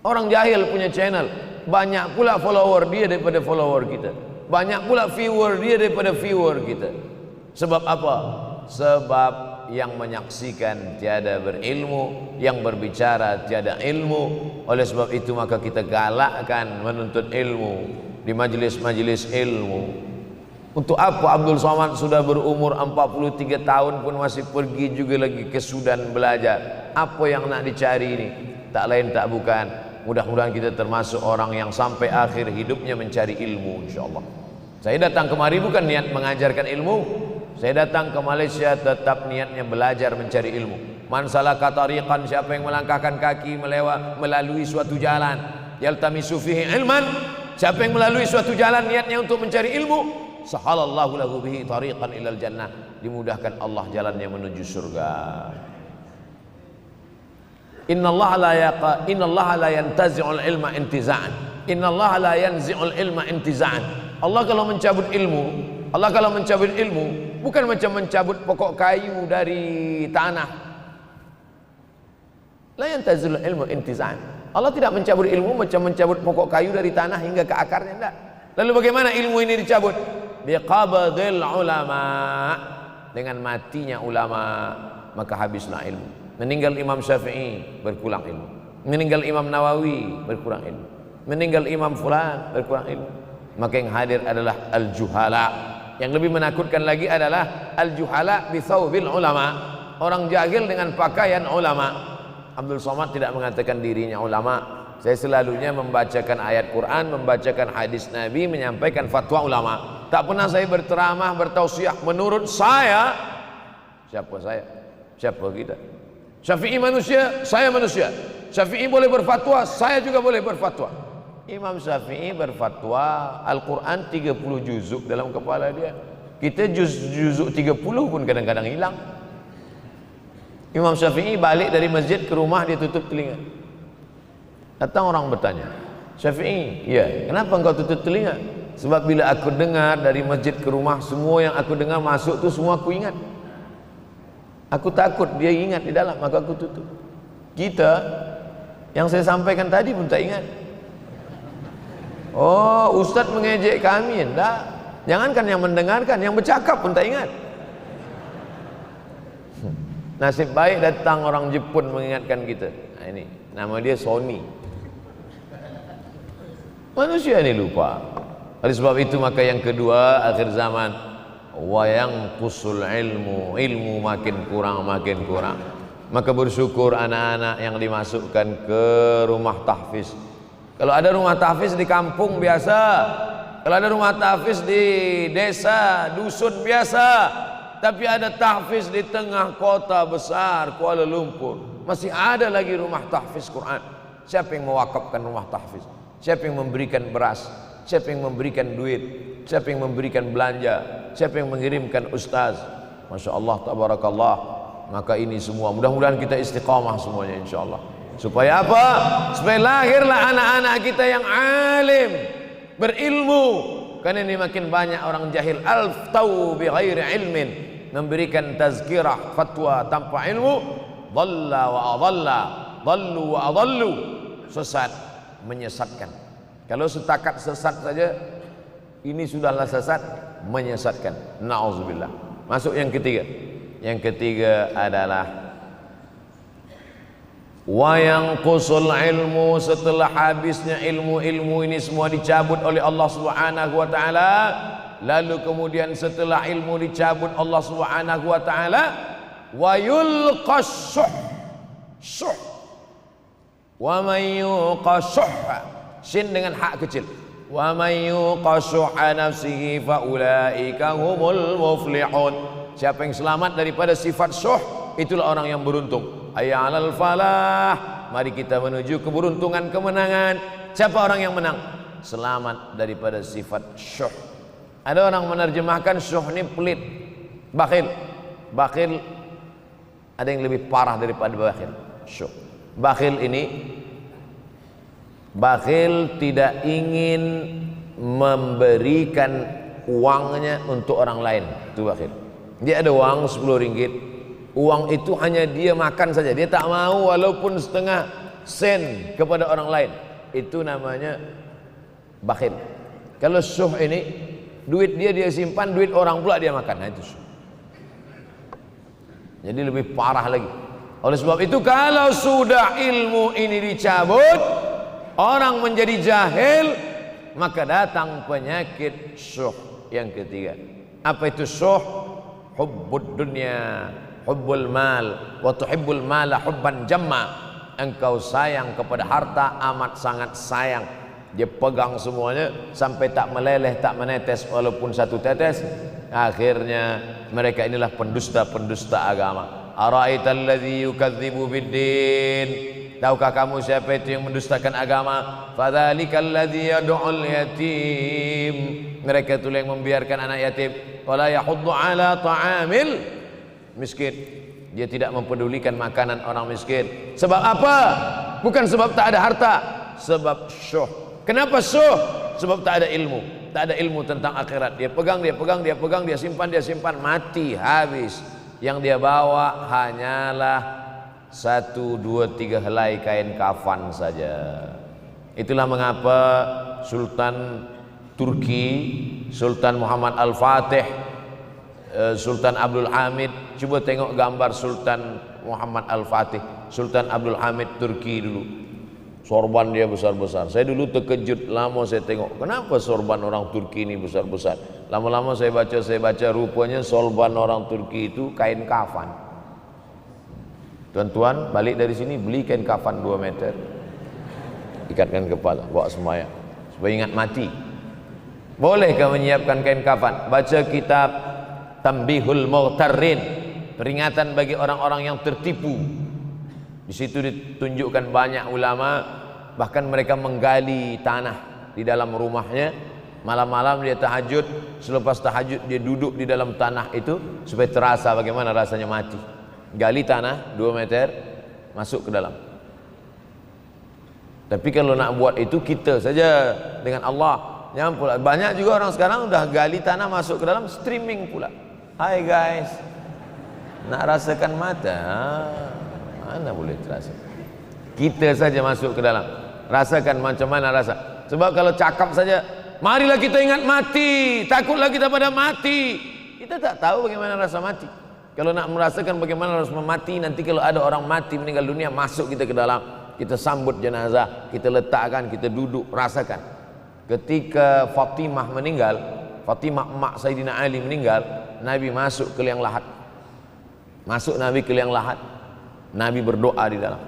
Orang jahil punya channel. Banyak pula follower dia daripada follower kita. Banyak pula viewer dia daripada viewer kita. Sebab apa? Sebab yang menyaksikan tiada berilmu, yang berbicara tiada ilmu. Oleh sebab itu maka kita galakkan menuntut ilmu di majlis-majlis ilmu. Untuk apa Abdul Somad sudah berumur 43 tahun pun masih pergi juga lagi ke Sudan belajar? Apa yang nak dicari ini? Tak lain tak bukan, mudah-mudahan kita termasuk orang yang sampai akhir hidupnya mencari ilmu, insyaAllah. Saya datang kemari bukan niat mengajarkan ilmu. Saya datang ke Malaysia tetap niatnya belajar mencari ilmu. Man salaka tariqan, siapa yang melangkahkan kaki melalui suatu jalan, yaltamisu fihi ilman, siapa yang melalui suatu jalan niatnya untuk mencari ilmu, sahalallahu lahu bihi tariqan ilal jannah, dimudahkan Allah jalannya menuju surga. Innallaha la yantazi'ul ilma intiza'an. Innallaha la yanzi'ul ilma intiza'an. Allah kalau mencabut ilmu, bukan macam mencabut pokok kayu dari tanah. La yantazi'ul ilmu intiza'an. Allah tidak mencabut ilmu macam mencabut pokok kayu dari tanah hingga ke akarnya, tidak. Lalu bagaimana ilmu ini dicabut? Biqabdil ulama. Dengan matinya ulama maka habislah ilmu. Meninggal Imam Syafi'i, berkurang ilmu. Meninggal Imam Nawawi, berkurang ilmu. Meninggal Imam Fulan, berkurang ilmu. Maka yang hadir adalah al-juhala. Yang lebih menakutkan lagi adalah al-juhala bi thawbil ulama. Orang jahil dengan pakaian ulama. Abdul Somad tidak mengatakan dirinya ulama. Saya selalunya membacakan ayat Quran, membacakan hadis Nabi, menyampaikan fatwa ulama. Tak pernah saya berteramah, bertausiah menurut saya. Siapa saya? Siapa kita? Syafi'i manusia, saya manusia. Syafi'i boleh berfatwa, saya juga boleh berfatwa. Imam Syafi'i berfatwa Al-Quran 30 juzuk dalam kepala dia. Kita juzuk 30 pun kadang-kadang hilang. Imam Syafi'i balik dari masjid ke rumah, dia tutup telinga. Datang orang bertanya, Syafi'i, ya, kenapa engkau tutup telinga? Sebab bila aku dengar dari masjid ke rumah, semua yang aku dengar masuk tu semua aku ingat. Aku takut dia ingat di dalam, maka aku tutup. Kita yang saya sampaikan tadi pun tak ingat. Oh, Ustaz mengejek kami, enggak. Jangankan yang mendengarkan, yang bercakap pun tak ingat. Nasib baik datang orang Jepun mengingatkan kita. Nah, ini nama dia Sony. Manusia ini lupa. Oleh sebab itu maka yang kedua akhir zaman, wa yanqusul ilmu, ilmu makin kurang. Maka bersyukur anak-anak yang dimasukkan ke rumah tahfiz. Kalau ada rumah tahfiz di kampung biasa, kalau ada rumah tahfiz di desa, dusun biasa, tapi ada tahfiz di tengah kota besar Kuala Lumpur, masih ada lagi rumah tahfiz Quran. Siapa yang mewakafkan rumah tahfiz? Siapa yang memberikan beras? Siapa yang memberikan duit? Siapa yang memberikan belanja? Siapa yang mengirimkan ustaz? Masya Allah, tabarakallah. Maka ini semua mudah-mudahan kita istiqamah semuanya insyaAllah. Supaya apa? Supaya lahirlah anak-anak kita yang alim, berilmu. Karena ini makin banyak orang jahil. Al-ftau bi ghairi ilmin, memberikan tazkirah, fatwa tanpa ilmu. Dhalla wa adalla, dhallu wa adallu, sesat, menyesatkan. Kalau setakat sesat saja ini sudahlah sesat. menyesatkan. Nauzubillah. Masuk yang ketiga. Yang ketiga adalah wa yanqusul ilmu, setelah habisnya ilmu-ilmu ini semua dicabut oleh Allah Subhanahu wa taala. Lalu kemudian setelah ilmu dicabut Allah Subhanahu wa taala, wa yulqas syuh. Wa may yuqashuh, sin dengan hak kecil. Wa may yuqashuh nafsihi fa ulaika humul muflihun. Siapa yang selamat daripada sifat syuh, itulah orang yang beruntung. Hayya 'alal falah, mari kita menuju keberuntungan, kemenangan. Siapa orang yang menang? Selamat daripada sifat syuh. Ada orang menerjemahkan syuh ini pelit, bakhil. Bakhil ada yang lebih parah daripada bakhil. Syuh. Bakhil ini, bakhil tidak ingin memberikan uangnya untuk orang lain. Itu bakhil. Dia ada uang 10 ringgit. Uang itu hanya dia makan saja. Dia tak mau walaupun setengah sen kepada orang lain. Itu namanya bakhil. Kalau syuh ini, duit dia simpan, duit orang pula dia makan. Nah, itu syuh. Jadi lebih parah lagi. Oleh sebab itu, kalau sudah ilmu ini dicabut, orang menjadi jahil, maka datang penyakit syuh yang ketiga. Apa itu syuh? Hubbud dunya, hubbul mal, wa tuhibbul mala hubban jamma. Engkau sayang kepada harta amat sangat sayang. Dia pegang semuanya sampai tak meleleh, tak menetes walaupun satu tetes. Akhirnya mereka inilah pendusta-pendusta agama. Ara'aital ladzi yukadzibu biddin. Tahukah kamu siapa itu yang mendustakan agama? Fadzalikal ladzi yad'ul yatim. Mereka itu yang membiarkan anak yatim. Wala yahuddu ala ta'amil miskin. Dia tidak mempedulikan makanan orang miskin. Sebab apa? Bukan sebab tak ada harta, sebab syuh. Kenapa syuh? Sebab tak ada ilmu. Tak ada ilmu tentang akhirat. Dia pegang, dia simpan, mati, habis. Yang dia bawa hanyalah 1, 2, 3 helai kain kafan saja. Itulah mengapa Sultan Turki, Sultan Muhammad Al-Fatih, Sultan Abdul Hamid. Coba tengok gambar Sultan Muhammad Al-Fatih, Sultan Abdul Hamid Turki dulu. Sorban dia besar-besar. Saya dulu terkejut, lama saya tengok, kenapa sorban orang Turki ini besar-besar. Lama-lama saya baca, rupanya sorban orang Turki itu kain kafan. Tuan-tuan balik dari sini beli kain kafan 2 meter, ikatkan kepala, bawa semayang supaya ingat mati. Bolehkah menyiapkan kain kafan? Baca kitab Tambihul Mughtarrin, peringatan bagi orang-orang yang tertipu. Di situ ditunjukkan banyak ulama, bahkan mereka menggali tanah di dalam rumahnya. Malam-malam dia tahajud, selepas tahajud dia duduk di dalam tanah itu supaya terasa bagaimana rasanya mati. Gali tanah 2 meter, masuk ke dalam. Tapi kalau nak buat itu kita saja dengan Allah. Jangan pula, banyak juga orang sekarang udah gali tanah masuk ke dalam, streaming pula. Hai guys, nak rasakan mata? Mana boleh terasa? Kita saja masuk ke dalam, rasakan macam mana rasa. Sebab kalau cakap saja, marilah kita ingat mati, takutlah kita pada mati. Kita tak tahu bagaimana rasa mati. Kalau nak merasakan bagaimana rasa mati, nanti kalau ada orang mati meninggal dunia, masuk kita ke dalam, kita sambut jenazah, kita letakkan, kita duduk, rasakan. Ketika Fatimah meninggal, Fatimah emak Sayyidina Ali meninggal, Nabi masuk ke liang lahat. Masuk Nabi ke liang lahat, Nabi berdoa di dalam.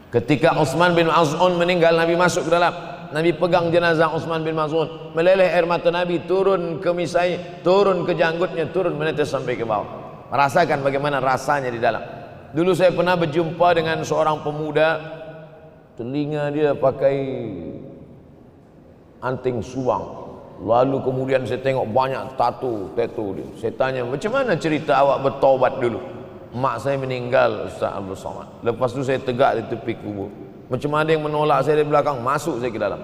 Ketika Utsman bin Maz'un meninggal, Nabi masuk ke dalam. Nabi pegang jenazah Utsman bin Maz'un, meleleh air mata Nabi turun ke misai, turun ke janggutnya, turun menetes sampai ke bawah. Merasakan bagaimana rasanya di dalam. Dulu saya pernah berjumpa dengan seorang pemuda, telinga dia pakai anting subang. Lalu kemudian saya tengok banyak tato dia. Saya tanya, macam mana cerita awak bertaubat dulu? Mak saya meninggal, Ustaz Abdul Somad. Lepas tu saya tegak di tepi kubur. Macam ada yang menolak saya dari belakang, masuk saya ke dalam.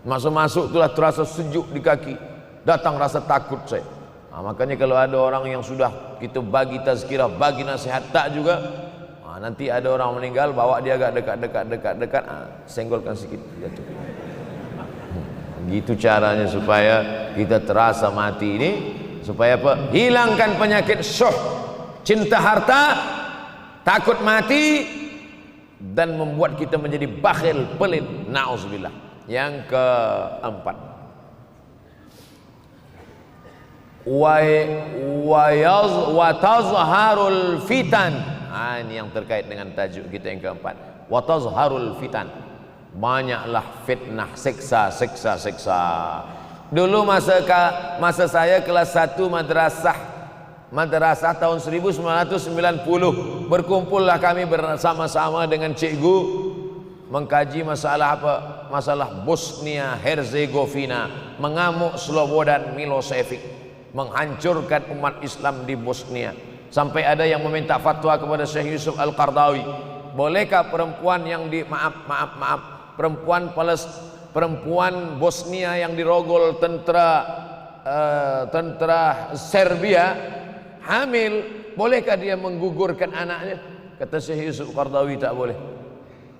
Masuk itulah terasa sejuk di kaki. Datang rasa takut saya. Makanya kalau ada orang yang sudah kita bagi tazkirah, bagi nasihat tak juga, nanti ada orang meninggal, bawa dia agak dekat, senggolkan sikit, jatuh. Gitu caranya supaya kita terasa mati ini, supaya apa? Hilangkan penyakit syuh, cinta harta, takut mati, dan membuat kita menjadi bakhil, pelit. Na'udzubillah. Yang keempat, wa tazharul fitan. Ini yang terkait dengan tajuk kita yang keempat. Wa tazharul fitan. Banyaklah fitnah, siksa. Dulu masa saya kelas 1 madrasah tahun 1990, berkumpullah kami bersama-sama dengan cikgu mengkaji masalah apa? Masalah Bosnia Herzegovina, mengamuk Slobodan Milosevic, menghancurkan umat Islam di Bosnia. Sampai ada yang meminta fatwa kepada Syekh Yusuf Al-Qardawi, bolehkah perempuan yang perempuan Bosnia yang dirogol tentara Serbia hamil, bolehkah dia menggugurkan anaknya? Kata Syekh Yusuf Qardawi, tak boleh.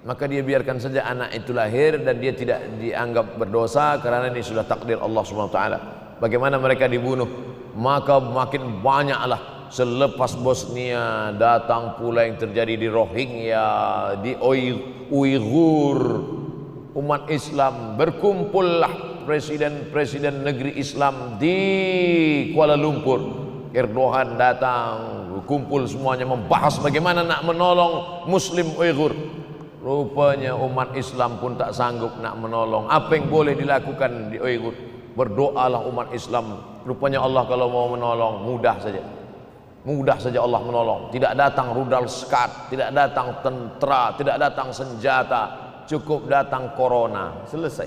Maka dia biarkan saja anak itu lahir dan dia tidak dianggap berdosa karena ini sudah takdir Allah SWT. Bagaimana mereka dibunuh? Maka makin banyaklah selepas Bosnia datang pula yang terjadi di Rohingya, di Uighur. Umat Islam berkumpullah presiden-presiden negeri Islam di Kuala Lumpur. Erdogan datang, kumpul semuanya membahas bagaimana nak menolong Muslim Uighur. Rupanya umat Islam pun tak sanggup nak menolong. Apa yang boleh dilakukan di Uighur? Berdoalah umat Islam. Rupanya Allah kalau mau menolong mudah saja. Mudah saja Allah menolong. Tidak datang rudal skat, tidak datang tentara, tidak datang senjata, cukup datang corona, selesai.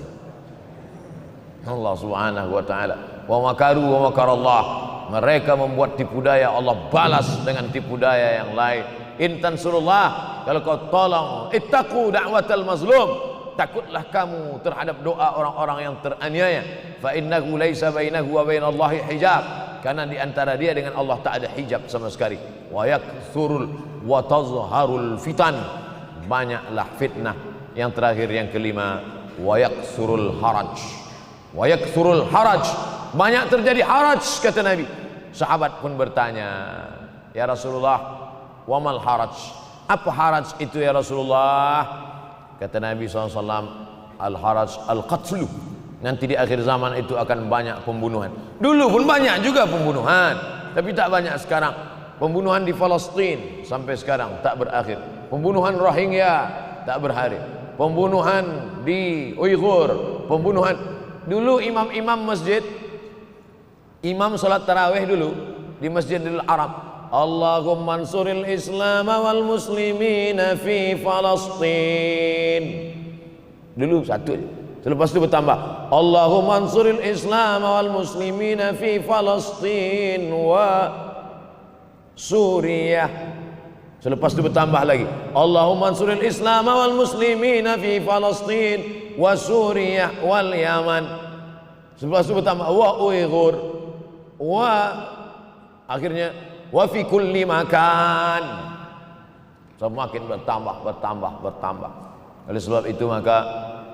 Allah Subhanahu wa taala, wa makaru wa makarallah. Mereka membuat tipu daya, Allah balas dengan tipu daya yang lain. In tansurullah, kalau kau tolong, ittaqu da'watal mazlum, takutlah kamu terhadap doa orang-orang yang teraniaya. Fa innahu laisa bainahu wa bainallahi hijab, karena di antara dia dengan Allah tak ada hijab sama sekali. Wa yakthurul wa tazharul fitan, banyaklah fitnah. Yang terakhir, yang kelima, wa yakthurul haraj. Wa yakthurul haraj, banyak terjadi haraj, kata Nabi. Sahabat pun bertanya, ya Rasulullah, wamal haraj, apa haraj itu ya Rasulullah? Kata Nabi SAW, al haraj al qatlu, nanti di akhir zaman itu akan banyak pembunuhan. Dulu pun banyak juga pembunuhan, tapi tak banyak sekarang. Pembunuhan di Palestina sampai sekarang tak berakhir. Pembunuhan Rohingya tak berakhir. Pembunuhan di Uighur, pembunuhan. Dulu imam-imam masjid, imam salat tarawih dulu di Masjidil Arab, Allahumma ansuril Islam wal muslimina fi Palestin. Dulu satu, selepas itu bertambah, Allahumma ansuril Islam wal muslimina fi Palestin wa Suriah. Selepas itu bertambah lagi, Allahumma ansuril Islam wal muslimina fi Palestin wa Suriah wal Yaman. Selepas itu bertambah wa Uighur wa akhirnya wa fi kulli makan. Semakin bertambah. Oleh sebab itu maka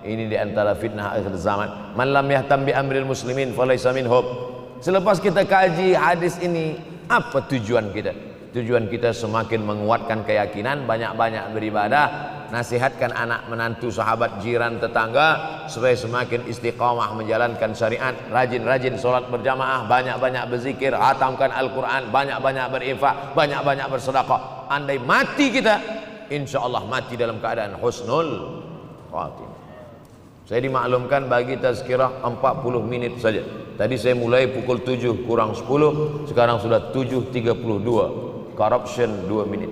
ini di antara fitnah akhir zaman. Man lam yahtam bi amril muslimin falaysa minhum. Selepas kita kaji hadis ini, apa tujuan kita? Tujuan kita semakin menguatkan keyakinan, banyak-banyak beribadah, nasihatkan anak menantu, sahabat, jiran, tetangga supaya semakin istiqamah menjalankan syariat, rajin-rajin sholat berjamaah, banyak-banyak berzikir, hatamkan Al-Quran, banyak-banyak berinfak, banyak-banyak bersedekah. Andai mati kita, insya Allah mati dalam keadaan husnul khatimah. Saya dimaklumkan bagi tazkirah 40 menit saja. Tadi saya mulai pukul 7 kurang 10, sekarang sudah 7.32. Corruption 2 menit.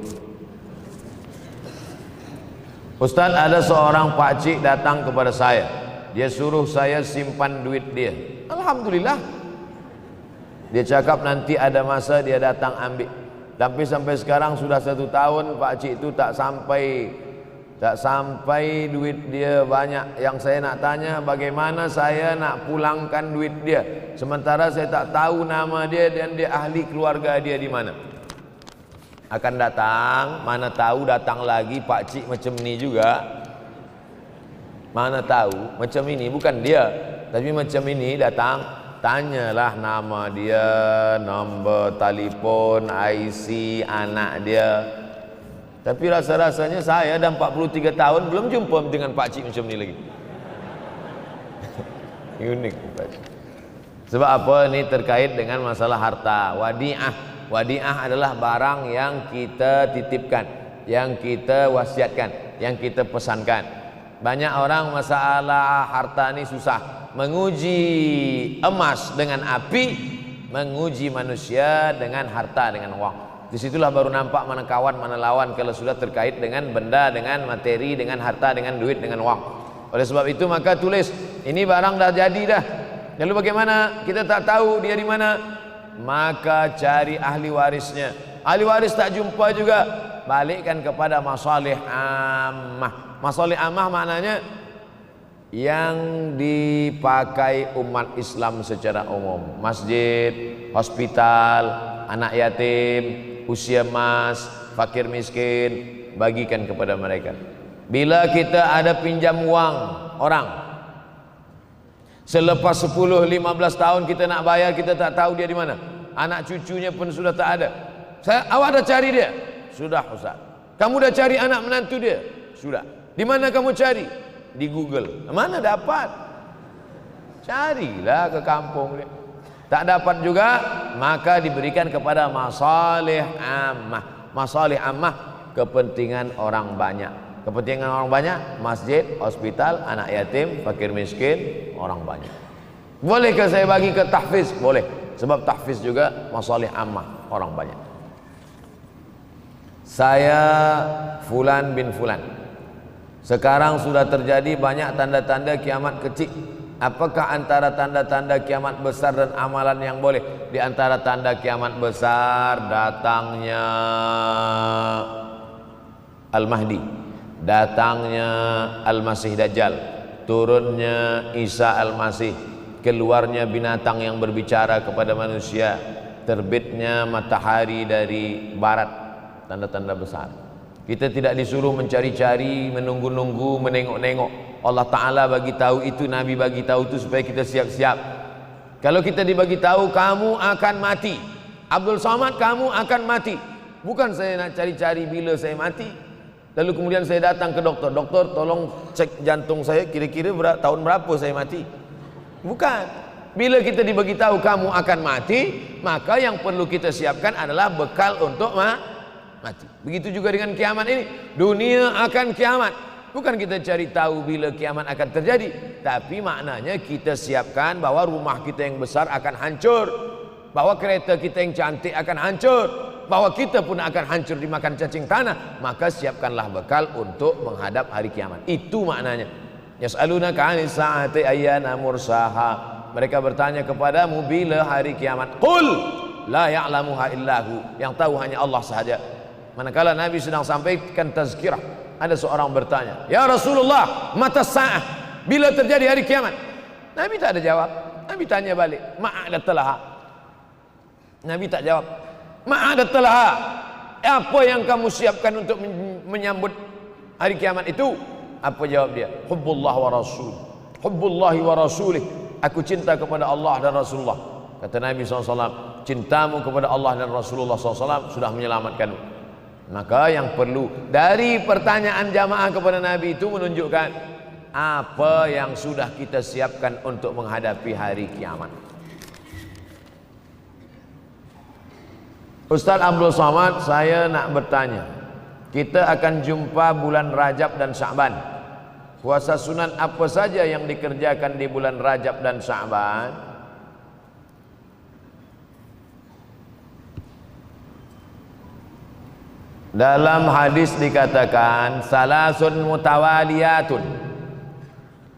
Ustaz, ada seorang pakcik datang kepada saya. Dia suruh saya simpan duit dia. Alhamdulillah. Dia cakap nanti ada masa dia datang ambil. Tapi sampai sekarang sudah 1 tahun pakcik itu tak sampai duit dia banyak. Yang saya nak tanya, bagaimana saya nak pulangkan duit dia sementara saya tak tahu nama dia dan dia ahli keluarga dia di mana. Akan datang, mana tahu datang lagi pakcik macam ni juga. Mana tahu macam ini, bukan dia. Tapi macam ini datang, tanyalah nama dia, nombor telefon, IC anak dia. Tapi rasa-rasanya saya dah 43 tahun belum jumpa dengan Pak Cik macam ni lagi. Unik. Sebab apa? Ini terkait dengan masalah harta. Wadi'ah. Wadi'ah adalah barang yang kita titipkan, yang kita wasiatkan, yang kita pesankan. Banyak orang masalah harta ini susah. Menguji emas dengan api, menguji manusia dengan harta, dengan uang. Disitulah baru nampak mana kawan, mana lawan kalau sudah terkait dengan benda, dengan materi, dengan harta, dengan duit, dengan uang. Oleh sebab itu maka tulis, ini barang dah jadi dah. Lalu bagaimana? Kita tak tahu dia di mana. Maka cari ahli warisnya. Ahli waris tak jumpa juga, balikkan kepada masalih ammah. Masalih ammah maknanya yang dipakai umat Islam secara umum. Masjid, hospital, anak yatim, usia emas, fakir miskin, bagikan kepada mereka. Bila kita ada pinjam uang orang, selepas 10-15 tahun kita nak bayar, kita tak tahu dia di mana. Anak cucunya pun sudah tak ada. Awak dah cari dia? Sudah Ustaz. Kamu dah cari anak menantu dia? Sudah. Di mana kamu cari? Di Google. Mana dapat? Carilah ke kampung dia. Tak dapat juga, maka diberikan kepada masalih ammah. Masalih ammah, kepentingan orang banyak. Kepentingan orang banyak, masjid, hospital, anak yatim, fakir miskin, orang banyak. Bolehkah saya bagi ke tahfiz? Boleh. Sebab tahfiz juga masalih ammah, orang banyak. Saya Fulan bin Fulan. Sekarang sudah terjadi banyak tanda-tanda kiamat kecil. Apakah antara tanda-tanda kiamat besar dan amalan yang boleh? Di antara tanda kiamat besar, datangnya Al-Mahdi, datangnya Al-Masih Dajjal, turunnya Isa Al-Masih, keluarnya binatang yang berbicara kepada manusia, terbitnya matahari dari barat. Tanda-tanda besar. Kita tidak disuruh mencari-cari, menunggu-nunggu, menengok-nengok. Allah Ta'ala bagi tahu itu, Nabi bagi tahu itu supaya kita siap-siap. Kalau kita dibagi tahu kamu akan mati, Abdul Somad kamu akan mati, bukan saya nak cari-cari bila saya mati, lalu kemudian saya datang ke doktor, doktor tolong cek jantung saya kira-kira tahun berapa saya mati. Bukan. Bila kita dibagi tahu kamu akan mati, maka yang perlu kita siapkan adalah bekal untuk mati. Begitu juga dengan kiamat ini. Dunia akan kiamat. Bukan kita cari tahu bila kiamat akan terjadi, tapi maknanya kita siapkan bahwa rumah kita yang besar akan hancur, bahwa kereta kita yang cantik akan hancur, bahwa kita pun akan hancur dimakan cacing tanah. Maka siapkanlah bekal untuk menghadap hari kiamat. Itu maknanya. Yas'alunaka 'anis sa'ati ayyana mursaha. Mereka bertanya kepadamu bila hari kiamat. Qul la ya'lamuha illahu. Yang tahu hanya Allah sahaja. Manakala Nabi sedang sampaikan tazkirah, ada seorang bertanya, "Ya Rasulullah, mata sa'ah? Bila terjadi hari kiamat?" Nabi tak ada jawab. Nabi tanya balik, "Ma'adatalaha?" Nabi tak jawab. "Ma'adatalaha?" Apa yang kamu siapkan untuk menyambut hari kiamat itu? Apa jawab dia? "Hubbullah wa rasul. Hubbullahi wa rasulih." Aku cinta kepada Allah dan Rasulullah. Kata Nabi SAW, cintamu kepada Allah dan Rasulullah SAW sudah menyelamatkanmu. Maka yang perlu dari pertanyaan jamaah kepada Nabi itu menunjukkan apa yang sudah kita siapkan untuk menghadapi hari kiamat. Ustaz Abdul Somad, saya nak bertanya, kita akan jumpa bulan Rajab dan Sya'ban. Puasa sunat apa saja yang dikerjakan di bulan Rajab dan Sya'ban? Dalam hadis dikatakan salasun mutawaliyatun.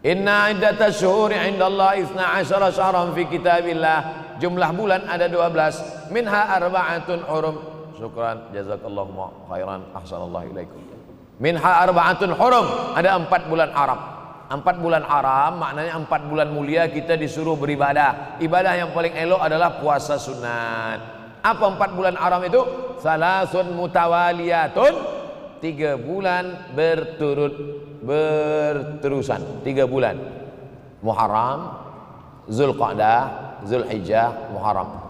Inna iddatash syuhuri 'indallahi 12 syahran fi kitabillah. Jumlah bulan ada 12. Minha arba'atun hurum. Syukran, jazakallahu khairan, ahsanallahu ilaikum. Minha arba'atun hurum. Ada 4 bulan haram. 4 bulan haram maknanya 4 bulan mulia kita disuruh beribadah. Ibadah yang paling elok adalah puasa sunat. Apa 4 bulan haram itu? Salasun mutawaliyatun, 3 bulan berterusan, 3 bulan. Muharram, Zulqa'dah, Zulhijjah, Muharram.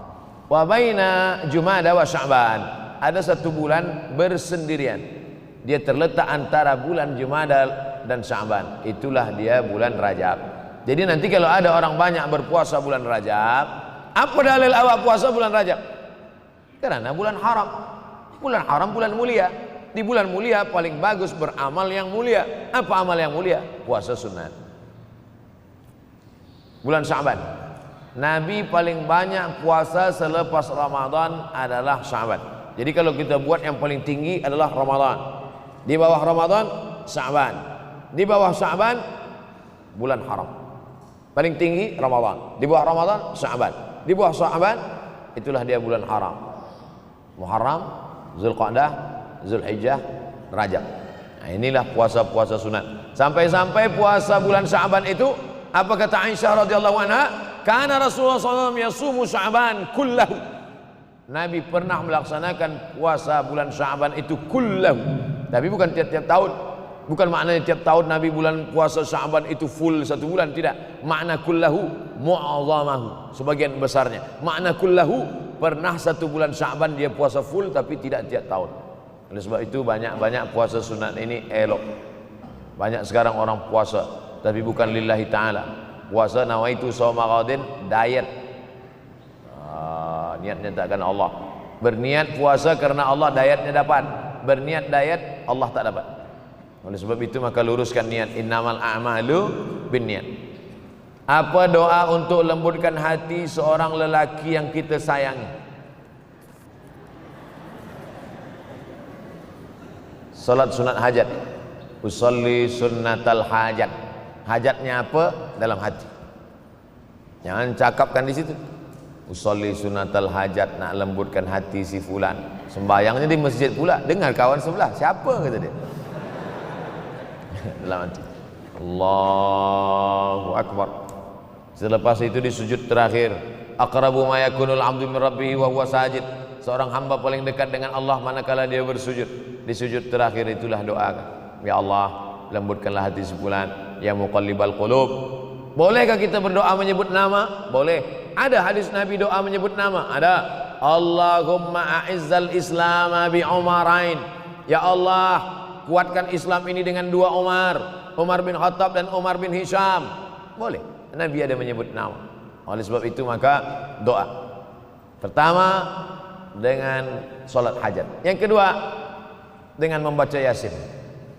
Wa baina Jumada wa Sya'ban, ada satu bulan bersendirian, dia terletak antara bulan Jumada dan Sya'ban, itulah dia bulan Rajab. Jadi nanti kalau ada orang banyak berpuasa bulan Rajab, apa dalil awak puasa bulan Rajab? Karena bulan haram. Bulan haram bulan mulia. Di bulan mulia paling bagus beramal yang mulia. Apa amal yang mulia? Puasa sunat. Bulan Sya'ban, Nabi paling banyak puasa selepas Ramadan adalah Sya'ban. Jadi kalau kita buat yang paling tinggi adalah Ramadan. Di bawah Ramadan Sya'ban. Di bawah Sya'ban bulan haram. Paling tinggi Ramadan. Di bawah Ramadan Sya'ban. Di bawah Sya'ban itulah dia bulan haram. Muharram, Zulqa'dah, Zulhijjah, Rajab. Nah, inilah puasa-puasa sunat. Sampai-sampai puasa bulan Sya'ban itu, apa kata Aisyah radhiyallahu anha? Karena Rasulullah SAW yasumu Sya'ban kullahu. Nabi pernah melaksanakan puasa bulan Sya'ban itu kullahu. Tapi bukan tiap-tiap tahun. Bukan maknanya tiap tahun Nabi bulan puasa Sya'ban itu full satu bulan, tidak. Makna kullahu mu'azzamahu, sebagian besarnya. Makna kullahu pernah satu bulan Sya'ban dia puasa full, tapi tidak tiap tahun. Oleh sebab itu banyak-banyak puasa sunat ini elok. Banyak sekarang orang puasa tapi bukan lillahi ta'ala. Puasa nawaitu shauma ghadin, diet. Niatnya takkan Allah. Berniat puasa karena Allah, dietnya dapat. Berniat diet, Allah tak dapat. Oleh sebab itu maka luruskan niat. Innamal a'malu binniyat. Apa doa untuk lembutkan hati seorang lelaki yang kita sayangi? Salat sunat hajat. Usolli sunnatal hajat. Hajatnya apa? Dalam hati. Jangan cakapkan di situ. Usolli sunnatal hajat, nak lembutkan hati si fulan. Sembayangnya di masjid pula. Dengar kawan sebelah, siapa kata dia? Dalam hati. Allahu Akbar. Selepas itu di sujud terakhir, aqrabu ma yakunul 'abdu min rabbih wa huwa sajid. Seorang hamba paling dekat dengan Allah manakala dia bersujud. Di sujud terakhir itulah doa. Ya Allah, lembutkanlah hati si fulan. Ya muqallibal qulub. Bolehkah kita berdoa menyebut nama? Boleh. Ada hadis Nabi doa menyebut nama? Ada. Allahumma a'izzal Islam bi Umarain. Ya Allah, kuatkan Islam ini dengan dua Umar, Umar bin Khattab dan Umar bin Hisham. Boleh. Nabi ada menyebut nama. Oleh sebab itu maka doa. Pertama dengan solat hajat. Yang kedua dengan membaca Yasin.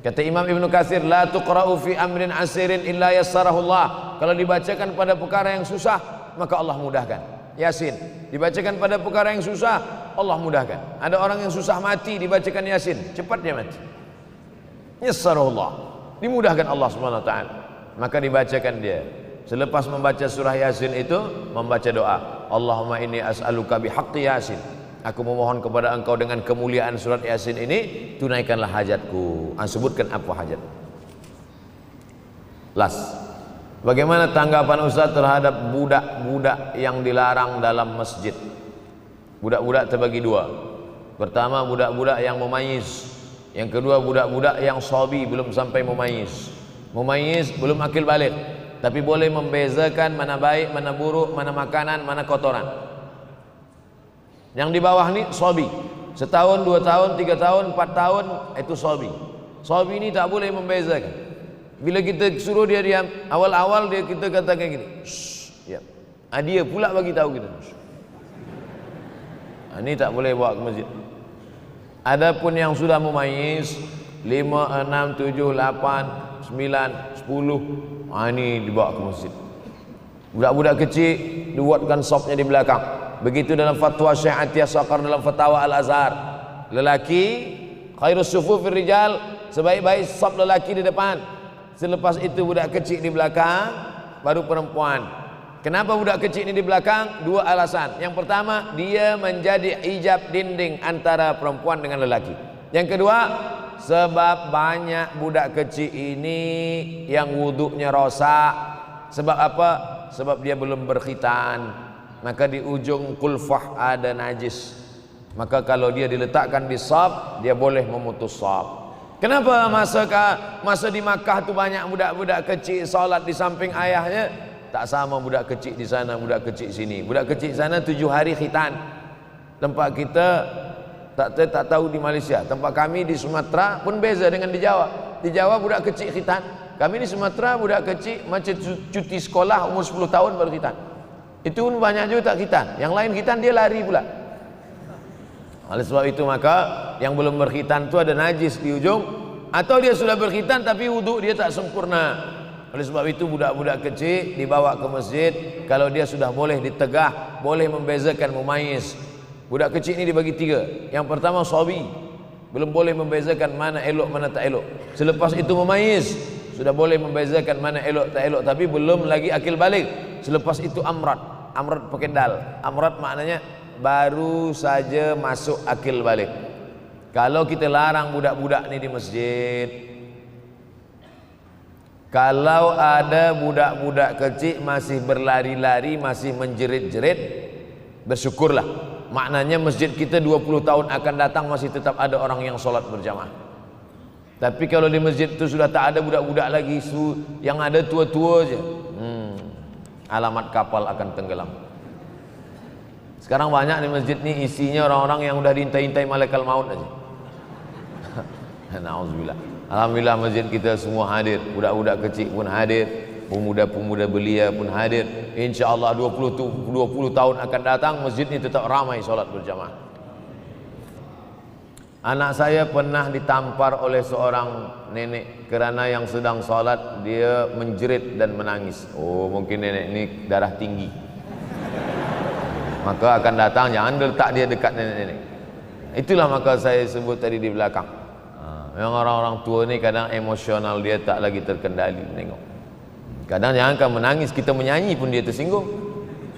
Kata Imam Ibnu Katsir, la tuqra'u fi amrin asirin illa yassarahu Allah. Kalau dibacakan pada perkara yang susah, maka Allah mudahkan. Yasin dibacakan pada perkara yang susah, Allah mudahkan. Ada orang yang susah mati, dibacakan Yasin, cepat dia mati. Yassarahu Allah, dimudahkan Allah Subhanahu wa taala. Maka dibacakan dia. Selepas membaca surah Yasin itu membaca doa. Allahumma inni as'aluka bihaqqi Yasin. Aku memohon kepada engkau dengan kemuliaan surat Yasin ini, tunaikanlah hajatku. Sebutkan apa hajat. Last. Bagaimana tanggapan Ustaz terhadap budak-budak yang dilarang dalam masjid? Budak-budak terbagi dua. Pertama budak-budak yang memayyiz. Yang kedua budak-budak yang shabi, belum sampai memayyiz. Memayyiz belum akil balik, tapi boleh membezakan mana baik, mana buruk, mana makanan, mana kotoran. Yang di bawah ni shabi, setahun, 2 tahun, 3 tahun, 4 tahun, itu shabi. Shabi ini tak boleh membezakan. Bila kita suruh dia diam, awal-awal kita katakan gini, ya. Dia pula bagi tahu kita. Ini tak boleh bawa ke masjid. Adapun yang sudah memayyiz 5, 6, 7, 8, 9, 10, ini dibawa ke masjid. Budak-budak kecil dibuatkan sopnya di belakang. Begitu dalam fatwa Syekh Atiyah Saqar dalam fatwa Al-Azhar. Lelaki khairus sufufir rijal, sebaik-baik saf lelaki di depan. Selepas itu budak kecil di belakang, baru perempuan. Kenapa budak kecil ini di belakang? 2 alasan. Yang pertama, dia menjadi hijab dinding antara perempuan dengan lelaki. Yang kedua, sebab banyak budak kecil ini yang wuduknya rosak. Sebab apa? Sebab dia belum berkhitan. Maka di ujung kulfah ada najis. Maka kalau dia diletakkan di saf, dia boleh memutus saf. Kenapa masa di Makkah tu banyak budak-budak kecil salat di samping ayahnya? Tak sama budak kecil di sana, budak kecil sini. Budak kecil sana 7 hari khitan. Tempat kita tak tahu di Malaysia. Tempat kami di Sumatera pun beza dengan di Jawa. Di Jawa budak kecil khitan. Kami di Sumatera budak kecil macam cuti sekolah umur 10 tahun baru khitan. Itu pun banyak juga tak khitan. Yang lain khitan dia lari pula. Oleh sebab itu maka yang belum berkhitan itu ada najis di ujung, atau dia sudah berkhitan tapi wuduk dia tak sempurna. Oleh sebab itu budak-budak kecil dibawa ke masjid. Kalau dia sudah boleh ditegah, boleh membezakan, memayis. Budak kecil ini dibagi 3. Yang pertama sabi, belum boleh membezakan mana elok mana tak elok. Selepas itu memayis, sudah boleh membezakan mana elok tak elok, tapi belum lagi akil balik. Selepas itu amrat. Amrat pakai dal. Amrat maknanya baru saja masuk akil balik. Kalau kita larang budak-budak ni di masjid, kalau ada budak-budak kecil masih berlari-lari, masih menjerit-jerit, bersyukurlah. Maknanya masjid kita 20 tahun akan datang masih tetap ada orang yang solat berjamaah. Tapi kalau di masjid itu sudah tak ada budak-budak lagi, yang ada tua-tua aja, alamat kapal akan tenggelam. Sekarang banyak di masjid ni isinya orang-orang yang udah diintai-intai malaikat maut aja. Nauzubillah. Alhamdulillah masjid kita semua hadir, budak-budak kecil pun hadir, pemuda-pemuda belia pun hadir. InsyaAllah 20 tahun akan datang masjid ini tetap ramai solat berjamaah. Anak saya pernah ditampar oleh seorang nenek kerana yang sedang solat dia menjerit dan menangis. Oh, mungkin nenek ini darah tinggi, maka akan datang, jangan letak dia dekat nenek-nenek. Itulah maka saya sebut tadi di belakang. Yang orang-orang tua ni kadang emosional dia tak lagi terkendali menengok. Kadang jangankan menangis, kita menyanyi pun dia tersinggung,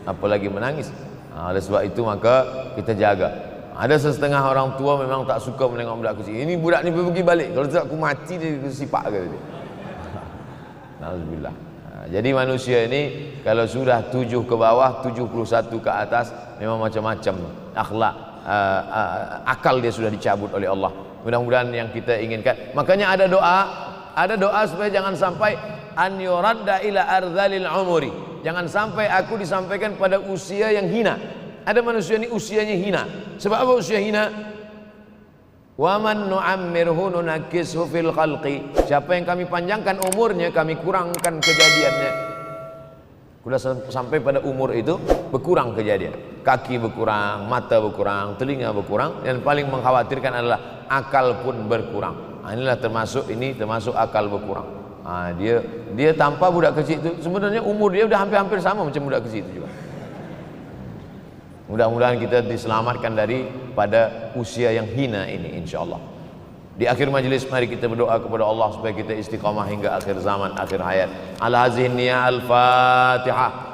apalagi menangis. Oleh sebab itu maka kita jaga. Ada setengah orang tua memang tak suka menengok budak kecil. Ini budak ni pergi balik, kalau tak aku mati dia sipak ke dia. Alhamdulillah. Jadi manusia ini kalau sudah 7 ke bawah, 71 ke atas, memang macam-macam akhlak, akal dia sudah dicabut oleh Allah. Mudah-mudahan yang kita inginkan. Makanya ada doa supaya jangan sampai an yuradda ila ardhalil umuri. Jangan sampai aku disampaikan pada usia yang hina. Ada manusia ini usianya hina. Sebab apa usia hina? Wa man nu'ammirhu nunakkishu fil khalqi. Siapa yang kami panjangkan umurnya, kami kurangkan kejadiannya. Sudah sampai pada umur itu berkurang kejadian. Kaki berkurang, mata berkurang, telinga berkurang, dan paling mengkhawatirkan adalah akal pun berkurang. Inilah termasuk akal berkurang. Dia tanpa budak kecil itu sebenarnya umur dia sudah hampir-hampir sama macam budak kecil itu juga. Mudah-mudahan kita diselamatkan daripada usia yang hina ini insyaallah. Di akhir majlis mari kita berdoa kepada Allah supaya kita istiqamah hingga akhir zaman, akhir hayat. Al-Haziniya Al-Fatihah.